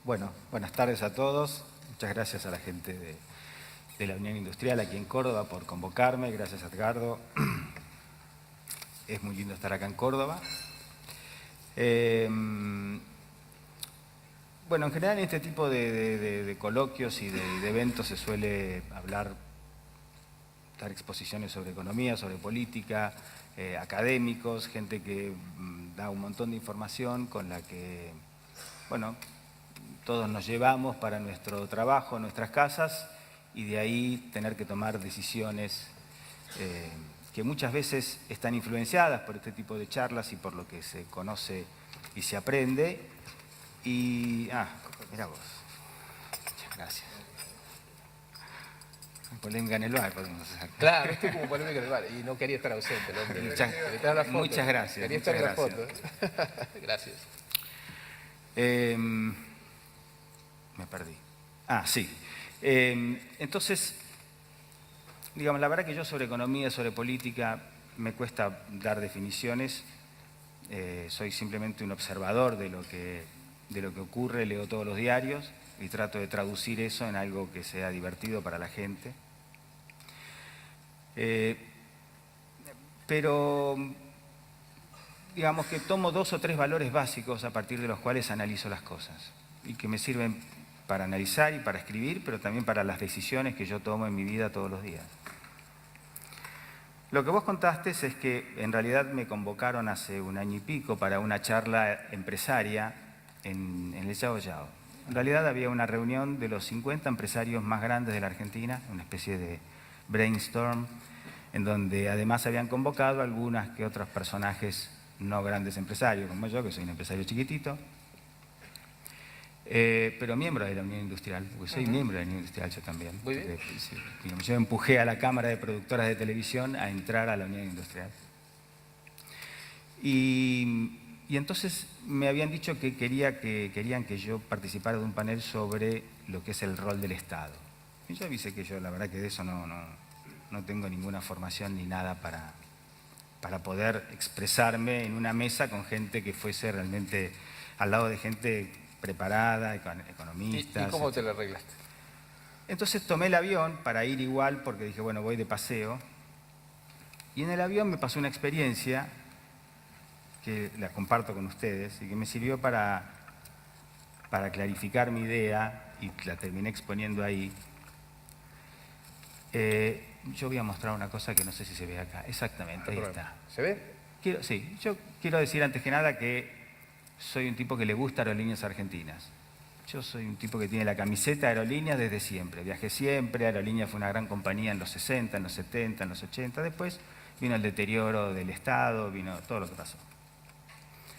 Bueno, buenas tardes a todos. Muchas gracias a la gente de la Unión Industrial aquí en Córdoba por convocarme. Gracias, Edgardo. Es muy lindo estar acá en Córdoba. Bueno, en general en este tipo de coloquios y de eventos se suele hablar, dar exposiciones sobre economía, sobre política, académicos, gente que da un montón de información con la que, bueno, todos nos llevamos para nuestro trabajo, nuestras casas, y de ahí tener que tomar decisiones que muchas veces están influenciadas por este tipo de charlas y por lo que se conoce y se aprende. Y, mirá vos. Muchas gracias. Polémica en el bar podemos hacer. Claro, estoy como polémica en el bar y no quería estar ausente el hombre. Muchas gracias. Quería estar en la foto. Gracias. Me perdí. Sí. Entonces, digamos, la verdad que yo sobre economía, sobre política, me cuesta dar definiciones. Soy simplemente un observador de lo que ocurre, leo todos los diarios y trato de traducir eso en algo que sea divertido para la gente. Pero digamos que tomo 2 o 3 valores básicos a partir de los cuales analizo las cosas y que me sirven para analizar y para escribir, pero también para las decisiones que yo tomo en mi vida todos los días. Lo que vos contaste es que en realidad me convocaron hace 1 año y pico para una charla empresaria en el Yao Yao. En realidad había una reunión de los 50 empresarios más grandes de la Argentina, una especie de brainstorm, en donde además habían convocado algunas que otros personajes no grandes empresarios, como yo, que soy un empresario chiquitito, pero miembro de la Unión Industrial, porque soy miembro de la Unión Industrial yo también. Muy bien. Yo empujé a la Cámara de Productoras de Televisión a entrar a la Unión Industrial. Y entonces me habían dicho que querían que yo participara de un panel sobre lo que es el rol del Estado. Y yo avisé que yo la verdad que de eso no tengo ninguna formación ni nada para poder expresarme en una mesa con gente que fuese realmente al lado de gente preparada, economistas. ¿Y cómo te lo arreglaste? Entonces tomé el avión para ir igual porque dije, bueno, voy de paseo. Y en el avión me pasó una experiencia que la comparto con ustedes y que me sirvió para clarificar mi idea y la terminé exponiendo ahí. Yo voy a mostrar una cosa que no sé si se ve acá. Exactamente, ahí está. ¿Se ve? Sí, yo quiero decir antes que nada que soy un tipo que le gusta Aerolíneas Argentinas. Yo soy un tipo que tiene la camiseta de Aerolíneas desde siempre. Viajé siempre, Aerolíneas fue una gran compañía en los 60, en los 70, en los 80. Después vino el deterioro del Estado, vino todo lo que pasó.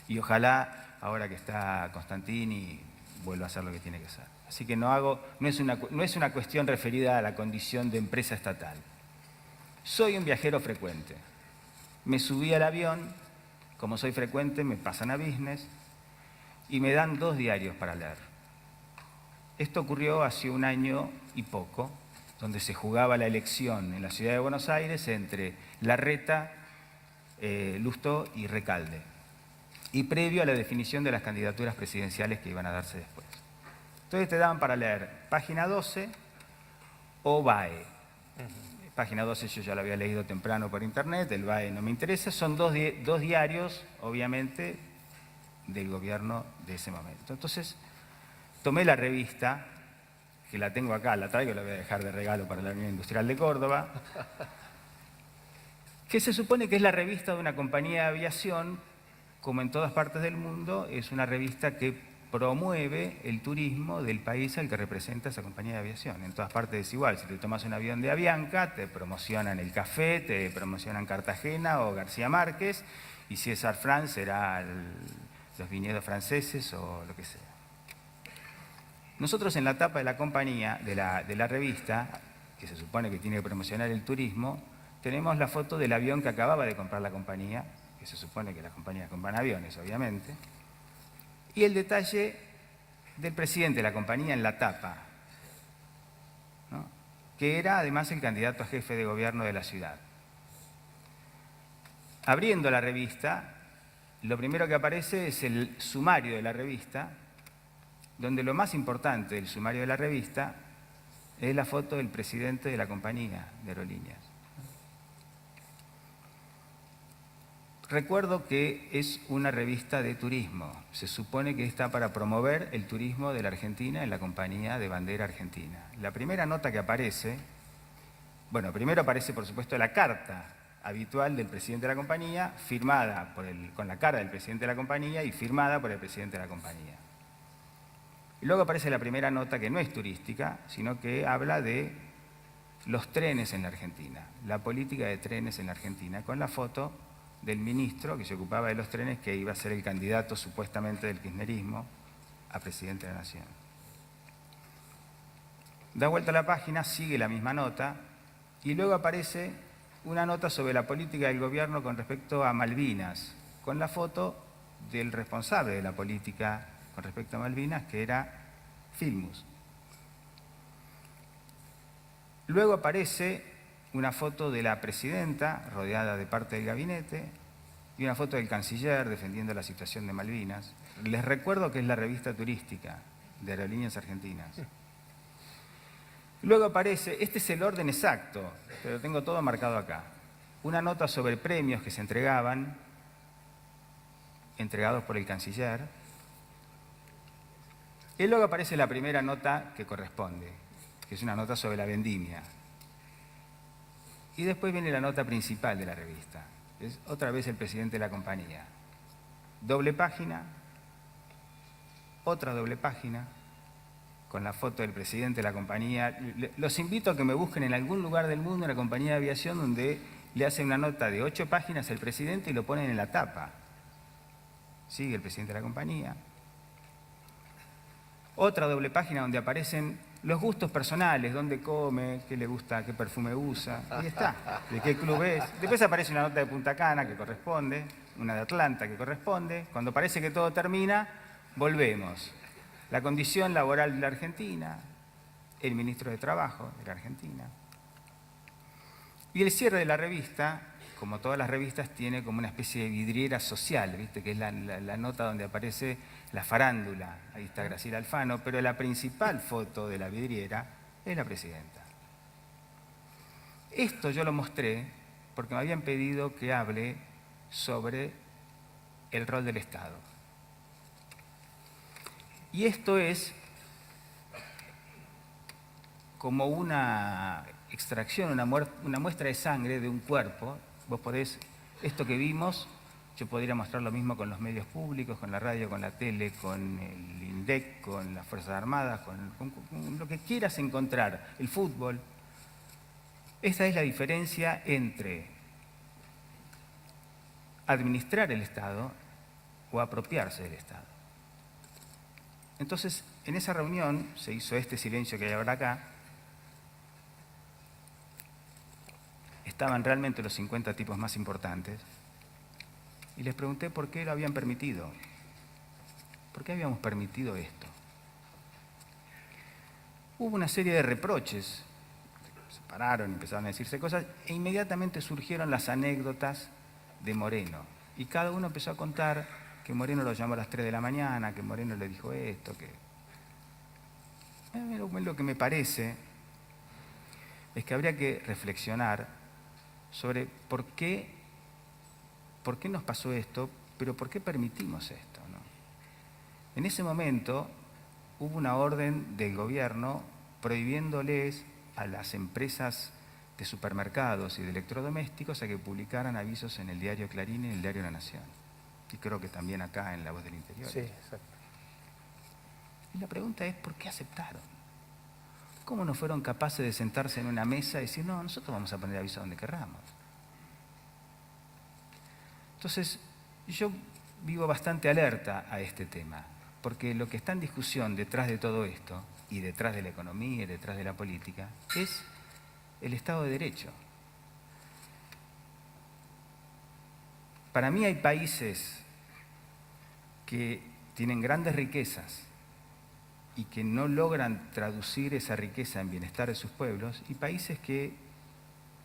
Y ojalá, ahora que está Constantini, vuelva a hacer lo que tiene que hacer. Así que no es una cuestión referida a la condición de empresa estatal. Soy un viajero frecuente. Me subí al avión, como soy frecuente, me pasan a business y me dan 2 diarios para leer. Esto ocurrió hace 1 año y poco, donde se jugaba la elección en la ciudad de Buenos Aires entre Larreta, Lustó y Recalde, y previo a la definición de las candidaturas presidenciales que iban a darse después. Entonces te daban para leer página 12 o BAE. Página 12 yo ya lo había leído temprano por internet, el BAE no me interesa, son 2 diarios, obviamente, del gobierno de ese momento. Entonces, tomé la revista, que la tengo acá, la traigo, la voy a dejar de regalo para la Unión Industrial de Córdoba, que se supone que es la revista de una compañía de aviación, como en todas partes del mundo, es una revista que promueve el turismo del país al que representa esa compañía de aviación. En todas partes es igual, si te tomas un avión de Avianca, te promocionan el café, te promocionan Cartagena o García Márquez, y si es Air France será los viñedos franceses o lo que sea. Nosotros en la tapa de la compañía, de la revista, que se supone que tiene que promocionar el turismo, tenemos la foto del avión que acababa de comprar la compañía, que se supone que las compañías compran aviones, obviamente, y el detalle del presidente de la compañía en la tapa, ¿no? Que era además el candidato a jefe de gobierno de la ciudad. Abriendo la revista, lo primero que aparece es el sumario de la revista donde lo más importante del sumario de la revista es la foto del presidente de la compañía de aerolíneas. Recuerdo que es una revista de turismo. Se supone que está para promover el turismo de la Argentina en la compañía de bandera argentina. La primera nota que aparece, bueno, primero aparece por supuesto la carta habitual del presidente de la compañía, firmada con la cara del presidente de la compañía y firmada por el presidente de la compañía. Y luego aparece la primera nota que no es turística, sino que habla de los trenes en la Argentina, la política de trenes en la Argentina, con la foto del ministro que se ocupaba de los trenes, que iba a ser el candidato supuestamente del kirchnerismo a presidente de la Nación. Da vuelta a la página, sigue la misma nota, y luego aparece una nota sobre la política del gobierno con respecto a Malvinas, con la foto del responsable de la política con respecto a Malvinas, que era Filmus. Luego aparece una foto de la presidenta rodeada de parte del gabinete y una foto del canciller defendiendo la situación de Malvinas. Les recuerdo que es la revista turística de Aerolíneas Argentinas. Luego aparece, este es el orden exacto, pero tengo todo marcado acá, una nota sobre premios que se entregaban, entregados por el canciller. Y luego aparece la primera nota que corresponde, que es una nota sobre la vendimia. Y después viene la nota principal de la revista. Es otra vez el presidente de la compañía. Doble página, otra doble página, con la foto del presidente de la compañía. Los invito a que me busquen en algún lugar del mundo una compañía de aviación donde le hacen una nota de 8 páginas al presidente y lo ponen en la tapa. Sigue el presidente de la compañía. Otra doble página donde aparecen los gustos personales, dónde come, qué le gusta, qué perfume usa, ahí está, de qué club es. Después aparece una nota de Punta Cana que corresponde, una de Atlanta que corresponde. Cuando parece que todo termina, volvemos. La condición laboral de la Argentina, el ministro de Trabajo de la Argentina. Y el cierre de la revista, como todas las revistas, tiene como una especie de vidriera social, ¿viste? Que es la nota donde aparece la farándula. Ahí está Graciela Alfano, pero la principal foto de la vidriera es la presidenta. Esto yo lo mostré porque me habían pedido que hable sobre el rol del Estado. Y esto es como una extracción, una muestra de sangre de un cuerpo. Vos podés, esto que vimos, yo podría mostrar lo mismo con los medios públicos, con la radio, con la tele, con el INDEC, con las Fuerzas Armadas, con lo que quieras encontrar, el fútbol. Esa es la diferencia entre administrar el Estado o apropiarse del Estado. Entonces, en esa reunión se hizo este silencio que hay ahora acá. Estaban realmente los 50 tipos más importantes. Y les pregunté por qué lo habían permitido. ¿Por qué habíamos permitido esto? Hubo una serie de reproches. Se pararon, empezaron a decirse cosas, e inmediatamente surgieron las anécdotas de Moreno. Y cada uno empezó a contar que Moreno lo llamó a las 3 de la mañana, que Moreno le dijo esto, que... Lo que me parece es que habría que reflexionar sobre por qué nos pasó esto, pero por qué permitimos esto, ¿no? En ese momento hubo una orden del gobierno prohibiéndoles a las empresas de supermercados y de electrodomésticos a que publicaran avisos en el diario Clarín y en el diario La Nación. Y creo que también acá en La Voz del Interior. Sí, exacto. Y la pregunta es, ¿por qué aceptaron? ¿Cómo no fueron capaces de sentarse en una mesa y decir, no, nosotros vamos a poner aviso donde querramos? Entonces, yo vivo bastante alerta a este tema, porque lo que está en discusión detrás de todo esto, y detrás de la economía y detrás de la política, es el Estado de Derecho. Para mí hay países que tienen grandes riquezas y que no logran traducir esa riqueza en bienestar de sus pueblos, y países que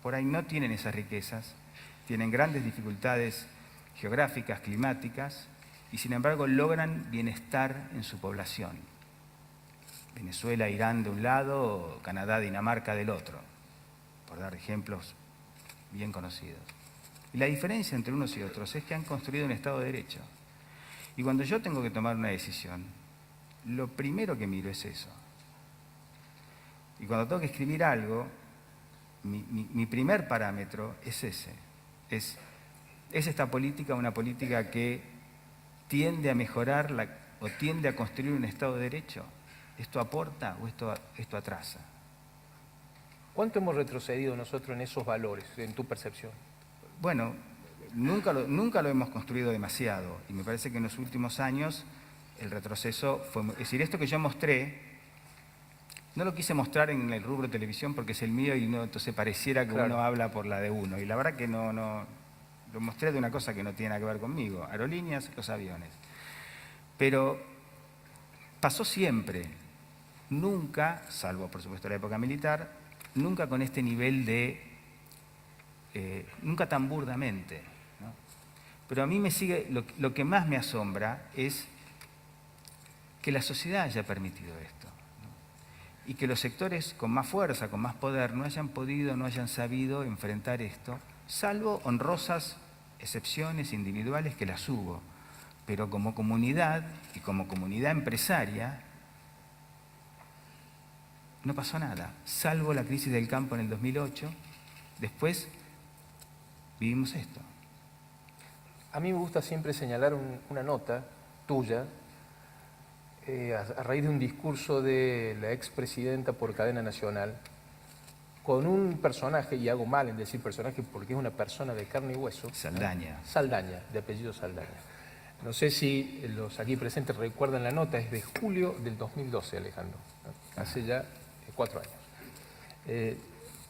por ahí no tienen esas riquezas, tienen grandes dificultades geográficas, climáticas, y sin embargo logran bienestar en su población. Venezuela, Irán de un lado, Canadá, Dinamarca del otro, por dar ejemplos bien conocidos. Y la diferencia entre unos y otros es que han construido un Estado de Derecho. Y cuando yo tengo que tomar una decisión, lo primero que miro es eso. Y cuando tengo que escribir algo, mi primer parámetro es ese. ¿Es esta política una política que tiende a mejorar o tiende a construir un Estado de Derecho? ¿Esto aporta o esto atrasa? ¿Cuánto hemos retrocedido nosotros en esos valores, en tu percepción? Bueno, nunca lo hemos construido demasiado y me parece que en los últimos años el retroceso fue... Es decir, esto que yo mostré, no lo quise mostrar en el rubro televisión porque es el mío y no, entonces pareciera que Claro. uno habla por la de uno. Y la verdad que no, lo mostré de una cosa que no tiene nada que ver conmigo, aerolíneas, los aviones. Pero pasó siempre, nunca, salvo por supuesto la época militar, nunca con este nivel de... nunca tan burdamente, ¿no? Pero a mí me sigue, lo que más me asombra es que la sociedad haya permitido esto, ¿no? Y que los sectores con más fuerza, con más poder, no hayan podido, no hayan sabido enfrentar esto, salvo honrosas excepciones individuales que las hubo. Pero como comunidad y como comunidad empresaria, no pasó nada, salvo la crisis del campo en el 2008. Después vivimos esto. A mí me gusta siempre señalar una nota tuya a raíz de un discurso de la expresidenta por cadena nacional con un personaje, y hago mal en decir personaje porque es una persona de carne y hueso. Saldaña. Saldaña, de apellido Saldaña. No sé si los aquí presentes recuerdan la nota, es de julio del 2012, Alejandro, ¿no? Hace ya 4 años.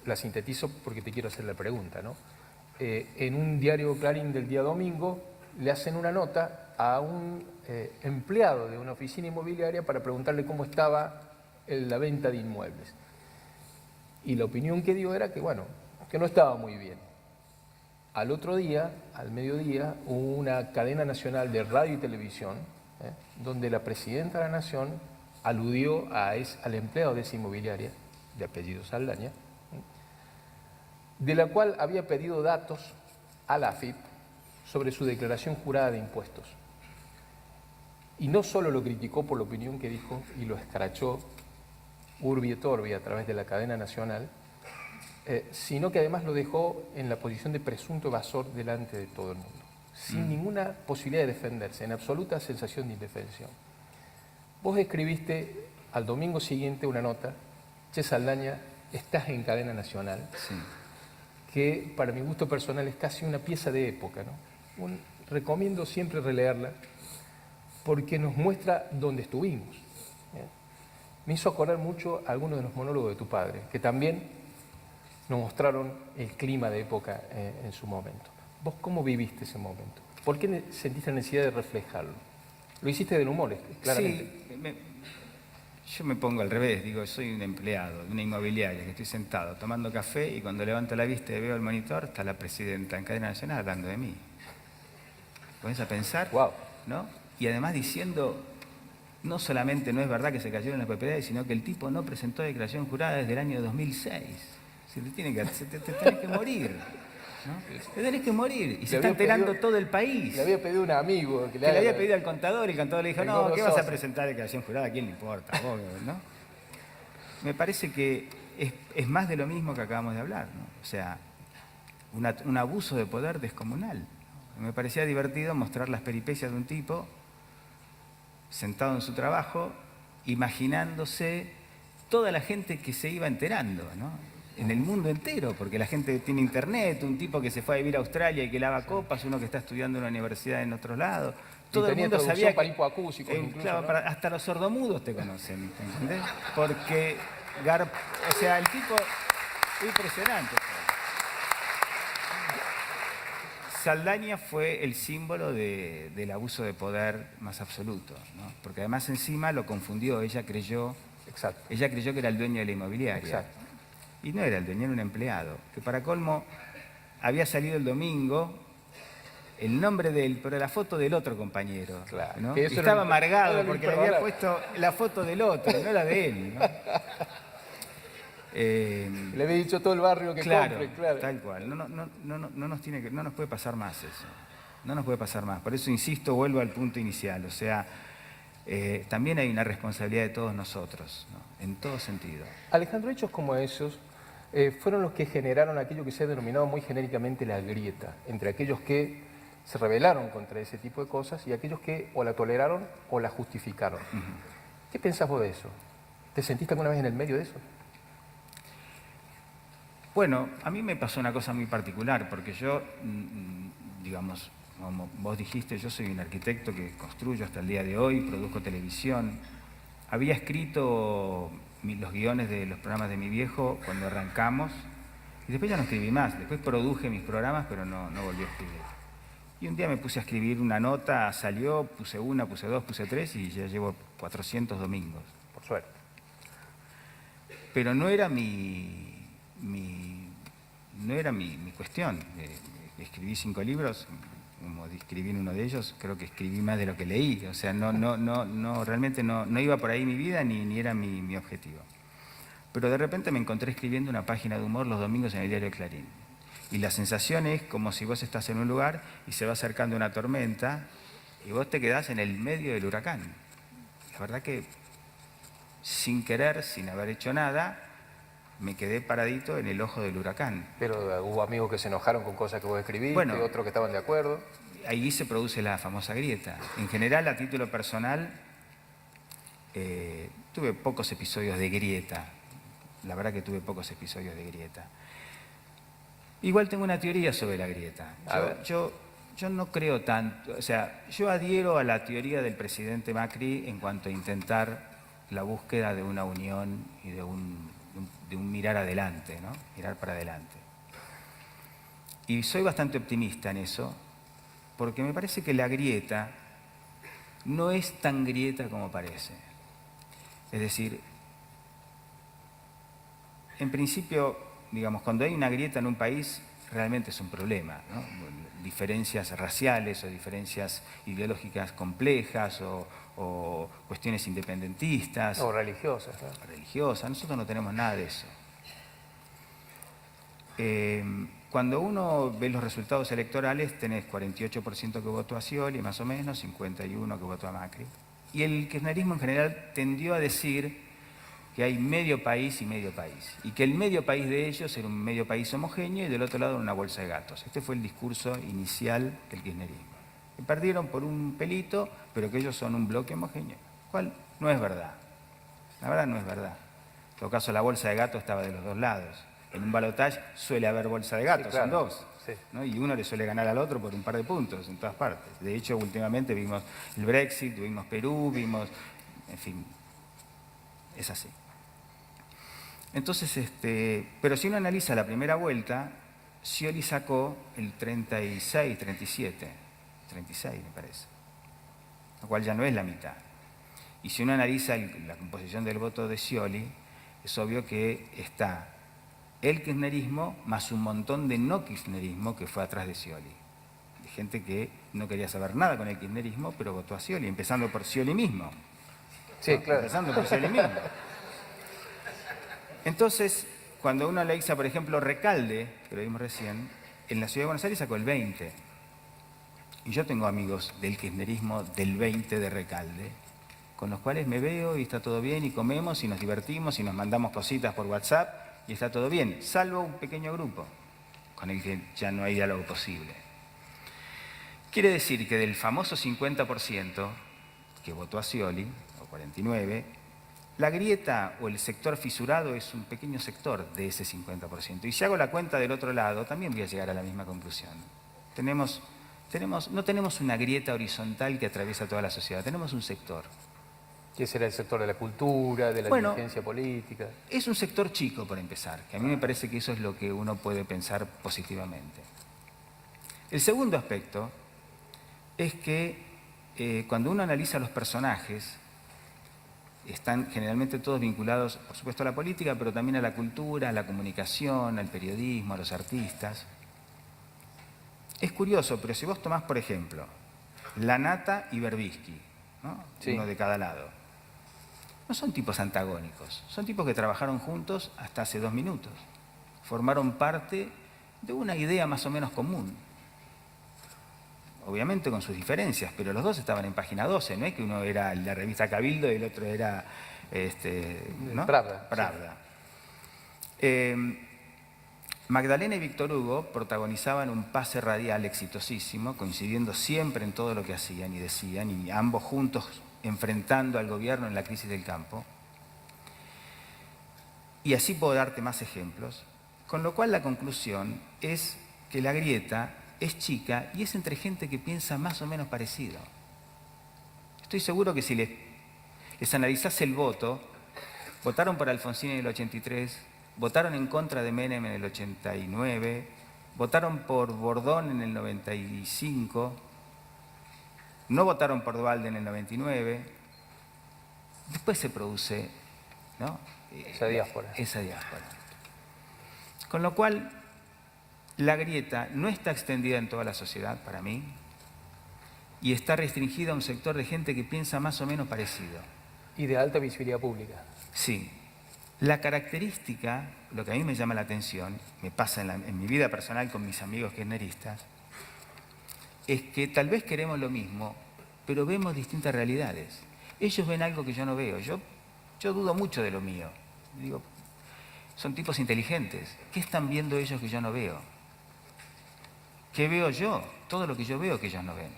La sintetizo porque te quiero hacer la pregunta, ¿no? En un diario Clarín del día domingo le hacen una nota a un empleado de una oficina inmobiliaria para preguntarle cómo estaba la venta de inmuebles. Y la opinión que dio era que, bueno, que no estaba muy bien. Al otro día, al mediodía, hubo una cadena nacional de radio y televisión, donde la presidenta de la Nación aludió al empleado de esa inmobiliaria, de apellido Saldaña, de la cual había pedido datos a la AFIP sobre su declaración jurada de impuestos. Y no solo lo criticó por la opinión que dijo y lo escrachó urbi et orbi a través de la cadena nacional, sino que además lo dejó en la posición de presunto evasor delante de todo el mundo, sin ninguna posibilidad de defenderse, en absoluta sensación de indefensión. Vos escribiste al domingo siguiente una nota: Che Saldaña, estás en cadena nacional, Sí. que para mi gusto personal es casi una pieza de época, ¿no? Recomiendo siempre releerla porque nos muestra dónde estuvimos. Me hizo acordar mucho a algunos de los monólogos de tu padre, que también nos mostraron el clima de época en su momento. ¿Vos cómo viviste ese momento? ¿Por qué sentiste la necesidad de reflejarlo? Lo hiciste del humor, claramente. Sí, yo me pongo al revés, digo, soy un empleado de una inmobiliaria que estoy sentado tomando café y cuando levanto la vista y veo el monitor está la presidenta en cadena nacional hablando de mí. Pones a pensar, Wow. ¿no? Y además diciendo, no solamente no es verdad que se cayeron las propiedades, sino que el tipo no presentó declaración jurada desde el año 2006. Se te tenés que morir, ¿no? Te tenés que morir. Y se está enterando todo el país. Le había pedido a un amigo que le había pedido al contador y el contador le dijo, no, ¿qué vas a sos. presentar declaración jurada? ¿A quién le importa? Vos, ¿no? Me parece que es más de lo mismo que acabamos de hablar, ¿no? O sea, un abuso de poder descomunal. Me parecía divertido mostrar las peripecias de un tipo sentado en su trabajo, imaginándose toda la gente que se iba enterando, ¿no? En el mundo entero, porque la gente tiene internet, un tipo que se fue a vivir a Australia y que lava copas, uno que está estudiando en una universidad en otro lado. Todo el mundo sabía para hipoacúsicos, incluso, claro, ¿no? hasta los sordomudos te conocen, ¿entendés? Porque, o sea, el tipo, impresionante. Saldaña fue el símbolo del abuso de poder más absoluto, ¿no? Porque además encima lo confundió, ella creyó que era el dueño de la inmobiliaria. Exacto. Y no era el dueño, era un empleado, que para colmo había salido el domingo el nombre de él, pero la foto del otro compañero. Claro, ¿no? que eso Estaba era amargado lo porque le había imperdonable. puesto la foto del otro, no la de él. ¿no? Le había dicho a todo el barrio que Claro, compre, claro. tal cual. No nos puede pasar más eso. No nos puede pasar más. Por eso insisto, vuelvo al punto inicial. O sea, también hay una responsabilidad de todos nosotros, ¿no? En todo sentido. Alejandro, hechos como esos fueron los que generaron aquello que se ha denominado muy genéricamente la grieta, entre aquellos que se rebelaron contra ese tipo de cosas y aquellos que o la toleraron o la justificaron. ¿Qué pensás vos de eso? ¿Te sentiste alguna vez en el medio de eso? Bueno, a mí me pasó una cosa muy particular, porque yo, digamos, como vos dijiste, yo soy un arquitecto que construyo hasta el día de hoy, produzco televisión. Había escrito los guiones de los programas de mi viejo cuando arrancamos, y después ya no escribí más. Después produje mis programas, pero no volví a escribir. Y un día me puse a escribir una nota, salió, puse una, puse dos, puse tres, y ya llevo 400 domingos. Por suerte. Pero no era mi cuestión. Escribí 5 libros, como escribí en uno de ellos, creo que escribí más de lo que leí. O sea, realmente no iba por ahí mi vida ni era mi objetivo. Pero de repente me encontré escribiendo una página de humor los domingos en el diario Clarín. Y la sensación es como si vos estás en un lugar y se va acercando una tormenta y vos te quedás en el medio del huracán. La verdad que sin querer, sin haber hecho nada, me quedé paradito en el ojo del huracán. Pero hubo amigos que se enojaron con cosas que vos escribiste, Bueno, otros que estaban de acuerdo. Ahí se produce la famosa grieta. En general, a título personal, tuve pocos episodios de grieta. La verdad que tuve pocos episodios de grieta. Igual tengo una teoría sobre la grieta. Yo no creo tanto, o sea, yo adhiero a la teoría del presidente Macri en cuanto a intentar la búsqueda de una unión y de un mirar adelante, ¿no? Mirar para adelante. Y soy bastante optimista en eso, porque me parece que la grieta no es tan grieta como parece. Es decir, en principio, digamos, cuando hay una grieta en un país, realmente es un problema, ¿no? Diferencias raciales o diferencias ideológicas complejas o cuestiones independentistas. O religiosas, ¿no? Religiosas. Nosotros no tenemos nada de eso. Cuando uno ve los resultados electorales, tenés 48% que votó a Scioli, más o menos, 51% que votó a Macri. Y el kirchnerismo en general tendió a decir que hay medio país y medio país. Y que el medio país de ellos era un medio país homogéneo y del otro lado una bolsa de gatos. Este fue el discurso inicial del kirchnerismo. Que perdieron por un pelito, pero que ellos son un bloque homogéneo. Cual no es verdad. La verdad no es verdad. En todo caso, la bolsa de gatos estaba de los dos lados. En un balotaje suele haber bolsa de gatos, sí, claro, son dos. Sí. ¿No? Y uno le suele ganar al otro por un par de puntos en todas partes. De hecho, últimamente vimos el Brexit, vimos Perú, vimos... En fin, es así. Entonces, pero si uno analiza la primera vuelta, Scioli sacó el 36, 37, 36 me parece, lo cual ya no es la mitad. Y si uno analiza la composición del voto de Scioli, es obvio que está el kirchnerismo más un montón de no kirchnerismo que fue atrás de Scioli. De gente que no quería saber nada con el kirchnerismo, pero votó a Scioli, empezando por Scioli mismo. Sí, claro. Empezando por Scioli mismo. Entonces, cuando uno analiza, por ejemplo, Recalde, que lo vimos recién, en la Ciudad de Buenos Aires sacó el 20. Y yo tengo amigos del kirchnerismo del 20 de Recalde, con los cuales me veo y está todo bien y comemos y nos divertimos y nos mandamos cositas por WhatsApp y está todo bien, salvo un pequeño grupo con el que ya no hay diálogo posible. Quiere decir que del famoso 50% que votó a Scioli, o 49%, la grieta o el sector fisurado es un pequeño sector de ese 50%. Y si hago la cuenta del otro lado, también voy a llegar a la misma conclusión. No tenemos una grieta horizontal que atraviesa toda la sociedad, tenemos un sector. ¿Qué será el sector de la cultura, de la dirigencia política? Es un sector chico, por empezar, que a mí me parece que eso es lo que uno puede pensar positivamente. El segundo aspecto es que cuando uno analiza los personajes, están generalmente todos vinculados, por supuesto, a la política, pero también a la cultura, a la comunicación, al periodismo, a los artistas. Es curioso, pero si vos tomás, por ejemplo, Lanata y Berbisky, ¿no? Sí. Uno de cada lado, no son tipos antagónicos, son tipos que trabajaron juntos hasta hace 2 minutos. Formaron parte de una idea más o menos común. Obviamente con sus diferencias, pero los dos estaban en página 12, no es que uno era la revista Cabildo y el otro era ¿no? Pravda. Pravda. Sí. Magdalena y Víctor Hugo protagonizaban un pase radial exitosísimo, coincidiendo siempre en todo lo que hacían y decían, y ambos juntos enfrentando al gobierno en la crisis del campo. Y así puedo darte más ejemplos, con lo cual la conclusión es que la grieta es chica y es entre gente que piensa más o menos parecido. Estoy seguro que si les analizás el voto, votaron por Alfonsín en el 83, votaron en contra de Menem en el 89, votaron por Bordón en el 95, no votaron por Duhalde en el 99, después se produce, ¿no? Esa diáspora. Esa diáspora. Con lo cual, la grieta no está extendida en toda la sociedad, para mí, y está restringida a un sector de gente que piensa más o menos parecido. Y de alta visibilidad pública. Sí. La característica, lo que a mí me llama la atención, me pasa en mi vida personal con mis amigos kirchneristas, es que tal vez queremos lo mismo, pero vemos distintas realidades. Ellos ven algo que yo no veo. Yo dudo mucho de lo mío. Digo, son tipos inteligentes. ¿Qué están viendo ellos que yo no veo? ¿Qué veo yo? Todo lo que yo veo que ellos no ven.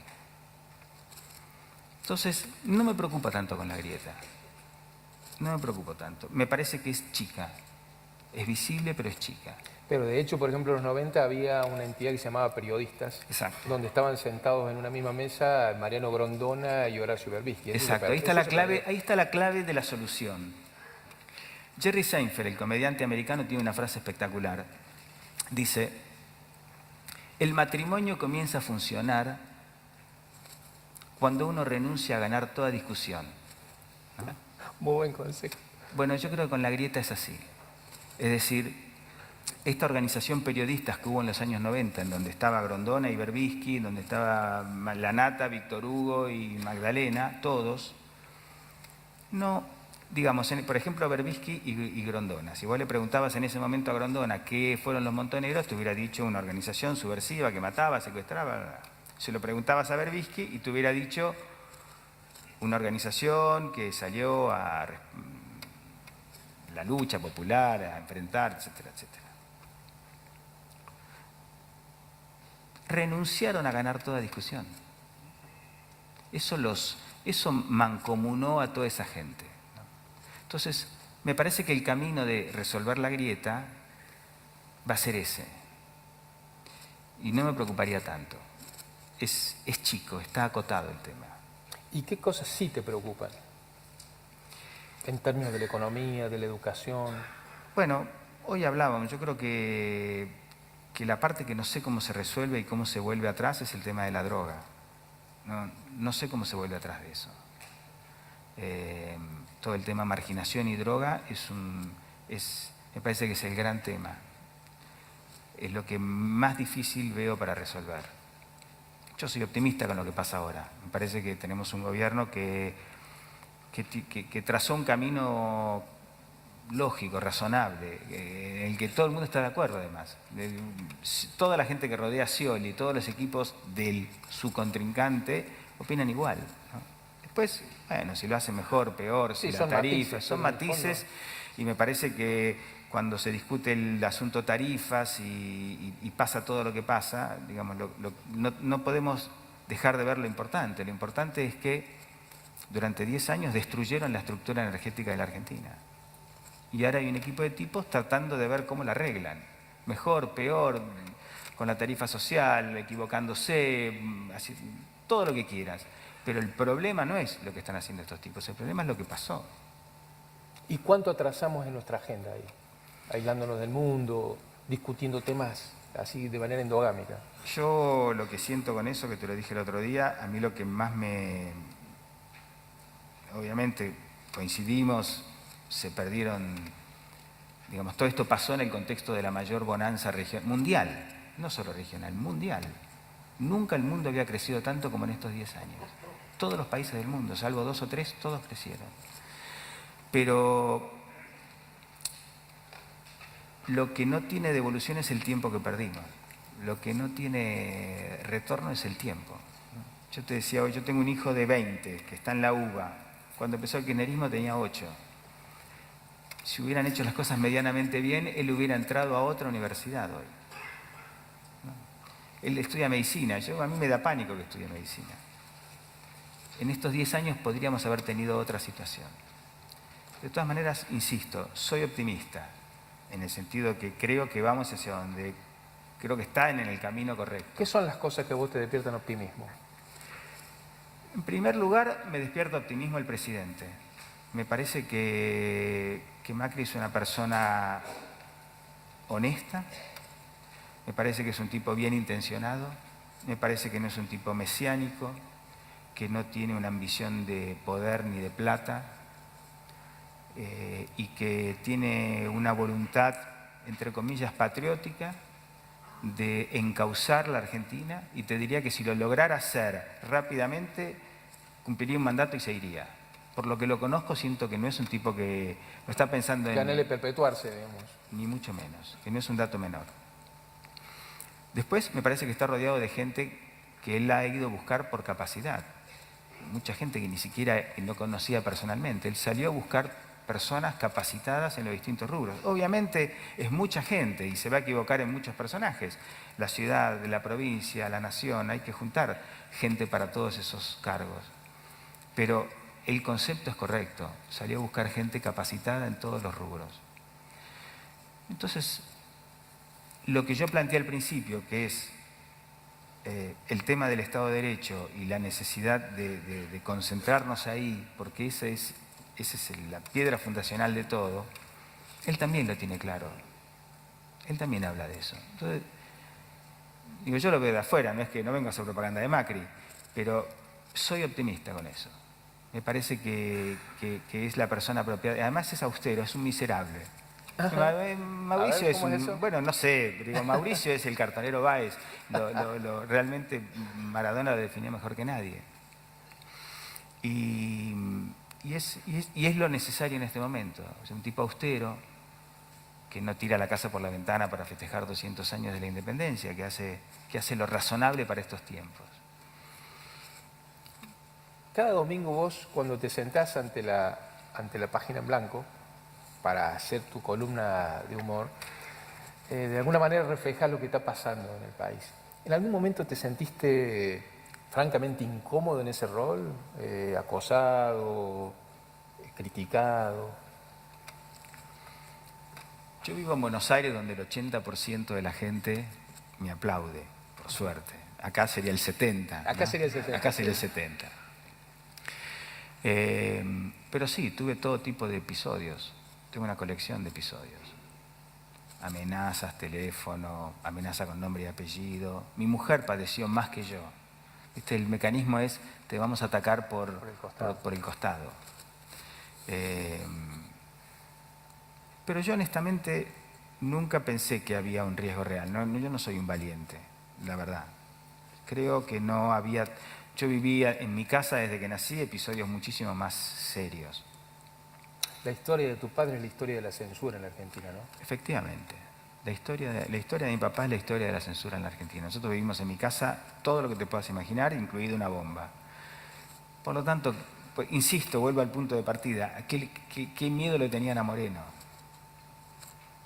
Entonces, no me preocupa tanto con la grieta. No me preocupo tanto. Me parece que es chica. Es visible, pero es chica. Pero de hecho, por ejemplo, en los 90 había una entidad que se llamaba Periodistas, Exacto. donde estaban sentados en una misma mesa Mariano Grondona y Horacio Berbisky. Exacto. Ahí está la clave de la solución. Jerry Seinfeld, el comediante americano, tiene una frase espectacular. Dice, el matrimonio comienza a funcionar cuando uno renuncia a ganar toda discusión. ¿No? Muy buen consejo. Bueno, yo creo que con la grieta es así. Es decir, esta organización periodistas que hubo en los años 90, en donde estaba Grondona y Berbisky, en donde estaba Lanata, Víctor Hugo y Magdalena, todos, no, digamos, por ejemplo, Berbisky y Grondona. Si vos le preguntabas en ese momento a Grondona qué fueron los Montoneros, te hubiera dicho una organización subversiva que mataba, secuestraba. Se lo preguntabas a Berbisky y te hubiera dicho una organización que salió a la lucha popular, a enfrentar, etcétera, etcétera. Renunciaron a ganar toda discusión. Eso mancomunó a toda esa gente. Entonces, me parece que el camino de resolver la grieta va a ser ese. Y no me preocuparía tanto. Es chico, está acotado el tema. ¿Y qué cosas sí te preocupan? En términos de la economía, de la educación. Bueno, hoy hablábamos, yo creo que la parte que no sé cómo se resuelve y cómo se vuelve atrás es el tema de la droga. No sé cómo se vuelve atrás de eso. Todo el tema marginación y droga me parece que es el gran tema. Es lo que más difícil veo para resolver. Yo soy optimista con lo que pasa ahora. Me parece que tenemos un gobierno que trazó un camino lógico, razonable, en el que todo el mundo está de acuerdo además. Toda la gente que rodea a Scioli, todos los equipos de su contrincante opinan igual, ¿no? Después, bueno, si lo hacen mejor, peor, si las tarifas, son matices, y me parece que cuando se discute el asunto tarifas y pasa todo lo que pasa, digamos, no podemos dejar de ver lo importante. Lo importante es que durante 10 años destruyeron la estructura energética de la Argentina. Y ahora hay un equipo de tipos tratando de ver cómo la arreglan. Mejor, peor, con la tarifa social, equivocándose, así, todo lo que quieras. Pero el problema no es lo que están haciendo estos tipos, el problema es lo que pasó. ¿Y cuánto atrasamos en nuestra agenda ahí? Aislándonos del mundo, discutiendo temas así de manera endogámica. Yo lo que siento con eso, que te lo dije el otro día, a mí lo que más obviamente coincidimos, se perdieron, digamos, todo esto pasó en el contexto de la mayor bonanza mundial, no solo regional, mundial. Nunca el mundo había crecido tanto como en estos 10 años. Todos los países del mundo, salvo 2 o 3, todos crecieron. Pero lo que no tiene devolución es el tiempo que perdimos. Lo que no tiene retorno es el tiempo. Yo te decía hoy, yo tengo un hijo de 20 que está en la UBA. Cuando empezó el kirchnerismo tenía 8. Si hubieran hecho las cosas medianamente bien, él hubiera entrado a otra universidad hoy. Él estudia medicina. A mí me da pánico que estudie medicina. En estos 10 años podríamos haber tenido otra situación. De todas maneras, insisto, soy optimista, en el sentido que creo que vamos hacia donde creo que está en el camino correcto. ¿Qué son las cosas que vos te despiertan optimismo? En primer lugar, me despierta optimismo el presidente. Me parece que Macri es una persona honesta, me parece que es un tipo bien intencionado, me parece que no es un tipo mesiánico, que no tiene una ambición de poder ni de plata, y que tiene una voluntad, entre comillas, patriótica, de encauzar la Argentina, y te diría que si lo lograra hacer rápidamente, cumpliría un mandato y se iría. Por lo que lo conozco, siento que no es un tipo que no está pensando en... Que anhele perpetuarse, digamos. Ni mucho menos, que no es un dato menor. Después me parece que está rodeado de gente que él ha ido a buscar por capacidad. Mucha gente que ni siquiera lo conocía personalmente. Él salió a buscar personas capacitadas en los distintos rubros. Obviamente es mucha gente y se va a equivocar en muchos personajes. La ciudad, la provincia, la nación, hay que juntar gente para todos esos cargos. Pero el concepto es correcto. Salió a buscar gente capacitada en todos los rubros. Entonces, lo que yo planteé al principio, que es el tema del Estado de Derecho y la necesidad de concentrarnos ahí, porque esa es la piedra fundacional de todo, él también lo tiene claro. Él también habla de eso. Entonces, digo, yo lo veo de afuera, no es que no vengo a hacer propaganda de Macri, pero soy optimista con eso. Me parece que es la persona apropiada. Además es austero, es un miserable. Mauricio ¿cómo es eso? Bueno, no sé, digo, Mauricio es el cartonero Báez. Realmente Maradona lo definió mejor que nadie. Y es lo necesario en este momento. O sea, un tipo austero, que no tira la casa por la ventana para festejar 200 años de la independencia, que hace lo razonable para estos tiempos. Cada domingo vos, cuando te sentás ante la página en blanco para hacer tu columna de humor, de alguna manera reflejás lo que está pasando en el país. ¿En algún momento te sentiste francamente incómodo en ese rol? ¿Acosado? ¿Criticado? Yo vivo en Buenos Aires, donde el 80% de la gente me aplaude, por suerte. Acá sería el 70%. Acá ¿no? sería el 70%. Acá sería el 70%. Pero sí, tuve todo tipo de episodios. Tengo una colección de episodios. Amenazas, teléfono, amenaza con nombre y apellido. Mi mujer padeció más que yo. ¿Viste? El mecanismo es, te vamos a atacar por el costado. Pero yo honestamente nunca pensé que había un riesgo real. Yo no soy un valiente, la verdad. Creo que no había... Yo vivía en mi casa desde que nací episodios muchísimo más serios. La historia de tu padre es la historia de la censura en la Argentina, ¿no? Efectivamente. La historia de mi papá es la historia de la censura en la Argentina. Nosotros vivimos en mi casa todo lo que te puedas imaginar, incluido una bomba. Por lo tanto, pues, insisto, vuelvo al punto de partida. ¿Qué miedo le tenían a Moreno?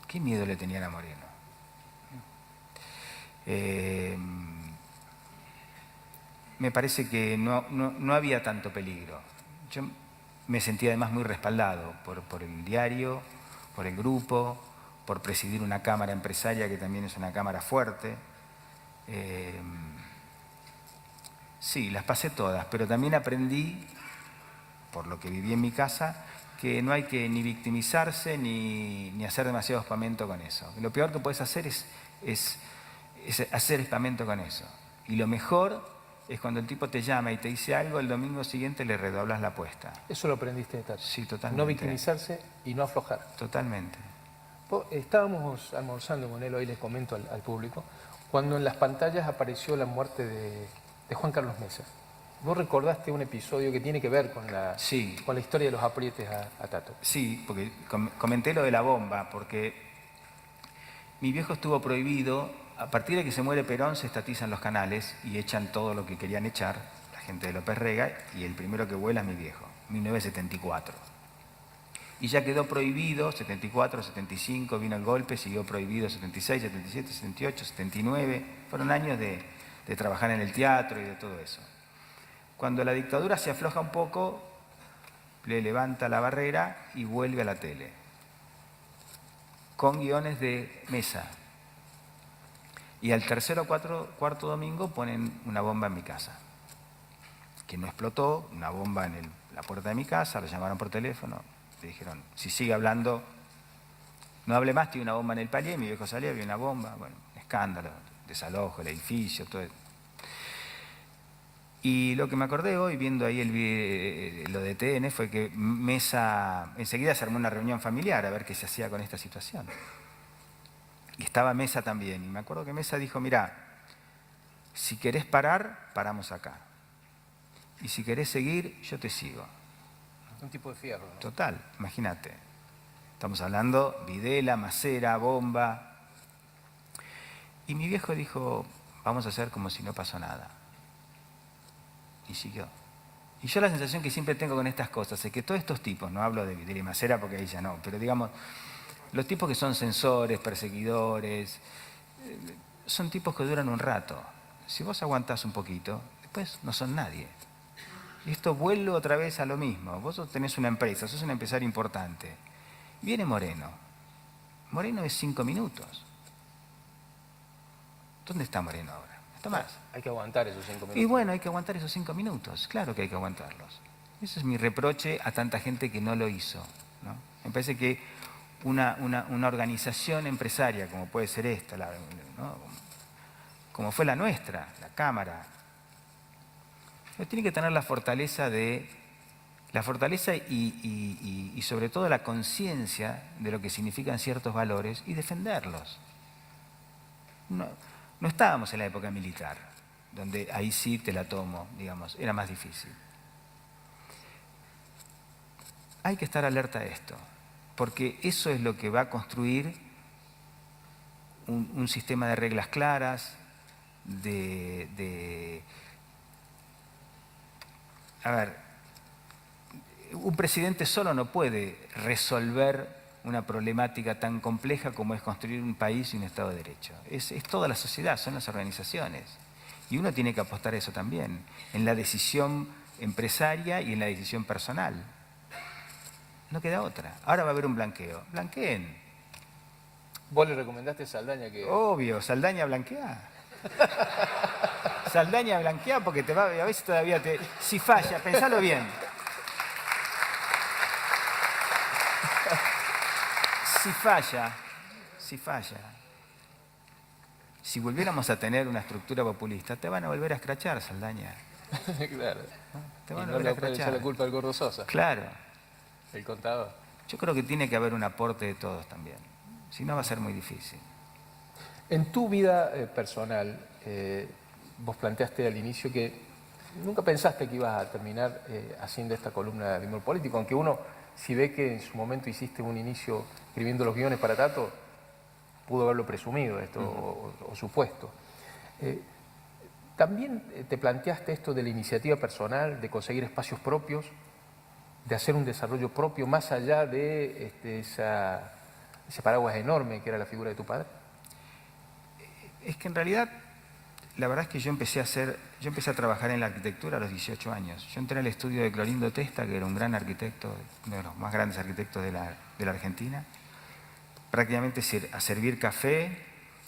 ¿Qué miedo le tenían a Moreno? Me parece que no había tanto peligro. Yo me sentía además muy respaldado por el diario, por el grupo, por presidir una cámara empresaria que también es una cámara fuerte. Sí, las pasé todas, pero también aprendí, por lo que viví en mi casa, que no hay que ni victimizarse ni hacer demasiado espamento con eso. Lo peor que puedes hacer es hacer espamento con eso. Y lo mejor es cuando el tipo te llama y te dice algo, el domingo siguiente le redoblas la apuesta. Eso lo aprendiste de Tato. Sí, totalmente. No victimizarse y no aflojar. Totalmente. Estábamos almorzando con él, hoy les comento al público, Cuando en las pantallas apareció la muerte de Juan Carlos Mesa, vos recordaste un episodio que tiene que ver con la historia de los aprietes a Tato. Sí, porque comenté lo de la bomba, porque mi viejo estuvo prohibido, a partir de que se muere Perón se estatizan los canales y echan todo lo que querían echar, la gente de López Rega, y el primero que vuela es mi viejo, 1974. Y ya quedó prohibido, 74, 75, vino el golpe, siguió prohibido 76, 77, 78, 79. Fueron años de trabajar en el teatro y de todo eso. Cuando la dictadura se afloja un poco, le levanta la barrera y vuelve a la tele, con guiones de Mesa. Y al tercer o cuarto domingo ponen una bomba en mi casa, que no explotó, una bomba en la puerta de mi casa, lo llamaron por teléfono. Le dijeron, si sigue hablando, no hable más, tiene una bomba en el palier. Mi viejo salía, había una bomba, bueno, escándalo, desalojo, el edificio, todo eso. Y lo que me acordé hoy, viendo ahí lo de TN, fue que Mesa, enseguida se armó una reunión familiar a ver qué se hacía con esta situación. Y estaba Mesa también, y me acuerdo que Mesa dijo, mirá, si querés parar, paramos acá. Y si querés seguir, yo te sigo. Un tipo de fierro, ¿no? Total, imagínate. Estamos hablando Videla, Macera, bomba. Y mi viejo dijo, vamos a hacer como si no pasó nada. Y siguió. Y yo la sensación que siempre tengo con estas cosas es que todos estos tipos, no hablo de Videla y Macera porque ahí ya no, pero digamos, los tipos que son censores, perseguidores, son tipos que duran un rato. Si vos aguantás un poquito, después no son nadie. Y esto vuelve otra vez a lo mismo. Vos tenés una empresa, sos un empresario importante. Viene Moreno. Moreno es 5 minutos. ¿Dónde está Moreno ahora? No está más. Hay que aguantar esos 5 minutos. Y bueno, hay que aguantar esos 5 minutos. Claro que hay que aguantarlos. Ese es mi reproche a tanta gente que no lo hizo, ¿no? Me parece que una organización empresaria, como puede ser esta, ¿no? Como fue la nuestra, la Cámara, tiene que tener la fortaleza y sobre todo la conciencia de lo que significan ciertos valores y defenderlos. No estábamos en la época militar, donde ahí sí te la tomo, digamos, era más difícil. Hay que estar alerta a esto, porque eso es lo que va a construir un sistema de reglas claras, a ver, un presidente solo no puede resolver una problemática tan compleja como es construir un país y un Estado de Derecho. Es toda la sociedad, son las organizaciones. Y uno tiene que apostar a eso también, en la decisión empresaria y en la decisión personal. No queda otra. Ahora va a haber un blanqueo. Blanqueen. ¿Vos le recomendaste a Saldaña que...? Obvio, Saldaña blanquea. Saldaña blanquea porque a veces todavía te... Si falla, pensalo bien. Si falla. Si volviéramos a tener una estructura populista, te van a volver a escrachar, Saldaña. Claro. Te van a volver a escrachar. Echar la culpa al Gordo Sosa. Claro. El contador. Yo creo que tiene que haber un aporte de todos también. Si no, va a ser muy difícil. En tu vida personal, vos planteaste al inicio que nunca pensaste que ibas a terminar haciendo esta columna de humor político, aunque uno, si ve que en su momento hiciste un inicio escribiendo los guiones para Tato, pudo haberlo presumido esto o supuesto. ¿También te planteaste esto de la iniciativa personal, de conseguir espacios propios, de hacer un desarrollo propio más allá de ese paraguas enorme que era la figura de tu padre? Es que en realidad, la verdad es que yo empecé a trabajar en la arquitectura a los 18 años. Yo entré al estudio de Clorindo Testa, que era un gran arquitecto, uno de los más grandes arquitectos de la Argentina, prácticamente a servir café,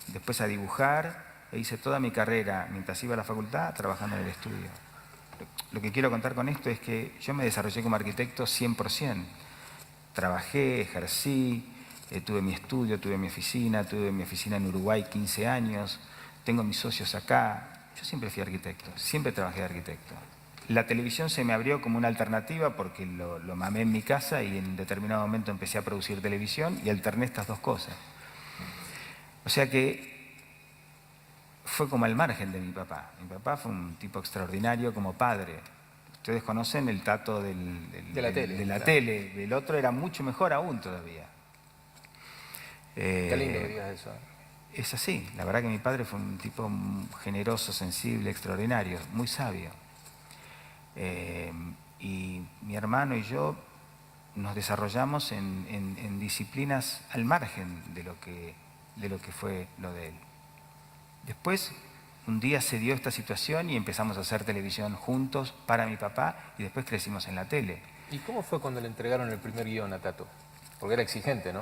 después a dibujar, e hice toda mi carrera, mientras iba a la facultad, trabajando en el estudio. Lo que quiero contar con esto es que yo me desarrollé como arquitecto 100%. Trabajé, ejercí, tuve mi estudio, tuve mi oficina en Uruguay 15 años, tengo mis socios acá. Yo siempre fui arquitecto, siempre trabajé de arquitecto. La televisión se me abrió como una alternativa porque lo mamé en mi casa y en determinado momento empecé a producir televisión y alterné estas dos cosas. O sea que fue como al margen de mi papá. Mi papá fue un tipo extraordinario como padre. Ustedes conocen el Tato De la tele, de la claro. tele. El otro era mucho mejor aún todavía. Qué lindo que digas eso. Es así. La verdad que mi padre fue un tipo generoso, sensible, extraordinario, muy sabio. Y mi hermano y yo nos desarrollamos en disciplinas al margen de lo que fue lo de él. Después, un día se dio esta situación y empezamos a hacer televisión juntos para mi papá y después crecimos en la tele. ¿Y cómo fue cuando le entregaron el primer guión a Tato? Porque era exigente, ¿no?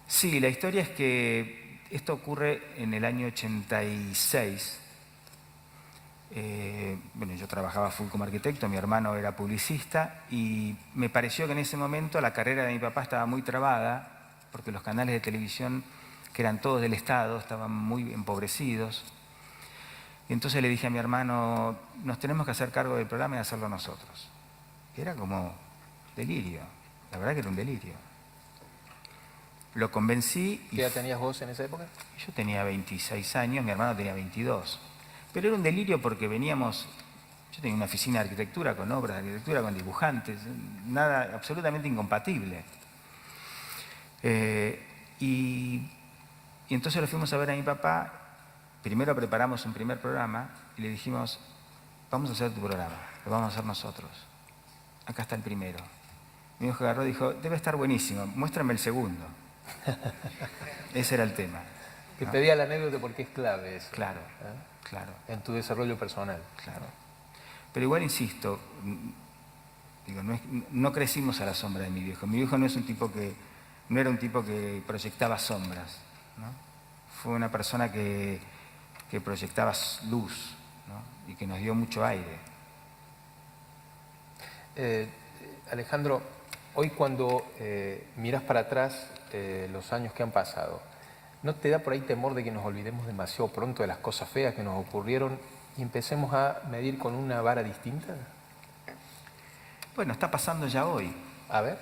Sí, la historia es que esto ocurre en el año 86. Bueno, yo trabajaba full como arquitecto, mi hermano era publicista y me pareció que en ese momento la carrera de mi papá estaba muy trabada porque los canales de televisión, que eran todos del Estado, estaban muy empobrecidos. Y entonces le dije a mi hermano, nos tenemos que hacer cargo del programa y hacerlo nosotros. Era como delirio, la verdad que era un delirio. Lo convencí y ¿Qué edad tenías vos en esa época? yo tenía 26 años, mi hermano tenía 22. Pero era un delirio porque veníamos, yo tenía una oficina de arquitectura con obras de arquitectura, con dibujantes, nada, absolutamente incompatible. Y entonces lo fuimos a ver a mi papá, primero preparamos un primer programa y le dijimos, vamos a hacer tu programa, lo vamos a hacer nosotros. Acá está el primero. Mi hijo agarró y dijo, debe estar buenísimo, muéstrame el segundo. Ese era el tema. Te ¿no? pedía la anécdota porque es clave eso. Claro, ¿eh? claro, En tu desarrollo personal. claro. Pero igual insisto, digo, no crecimos a la sombra de mi viejo. Mi viejo no era un tipo que proyectaba sombras, ¿no? Fue una persona que proyectaba luz, ¿no? Y que nos dio mucho aire. Alejandro, hoy cuando miras para atrás los años que han pasado, ¿no te da por ahí temor de que nos olvidemos demasiado pronto de las cosas feas que nos ocurrieron y empecemos a medir con una vara distinta? Bueno, está pasando ya hoy. A ver.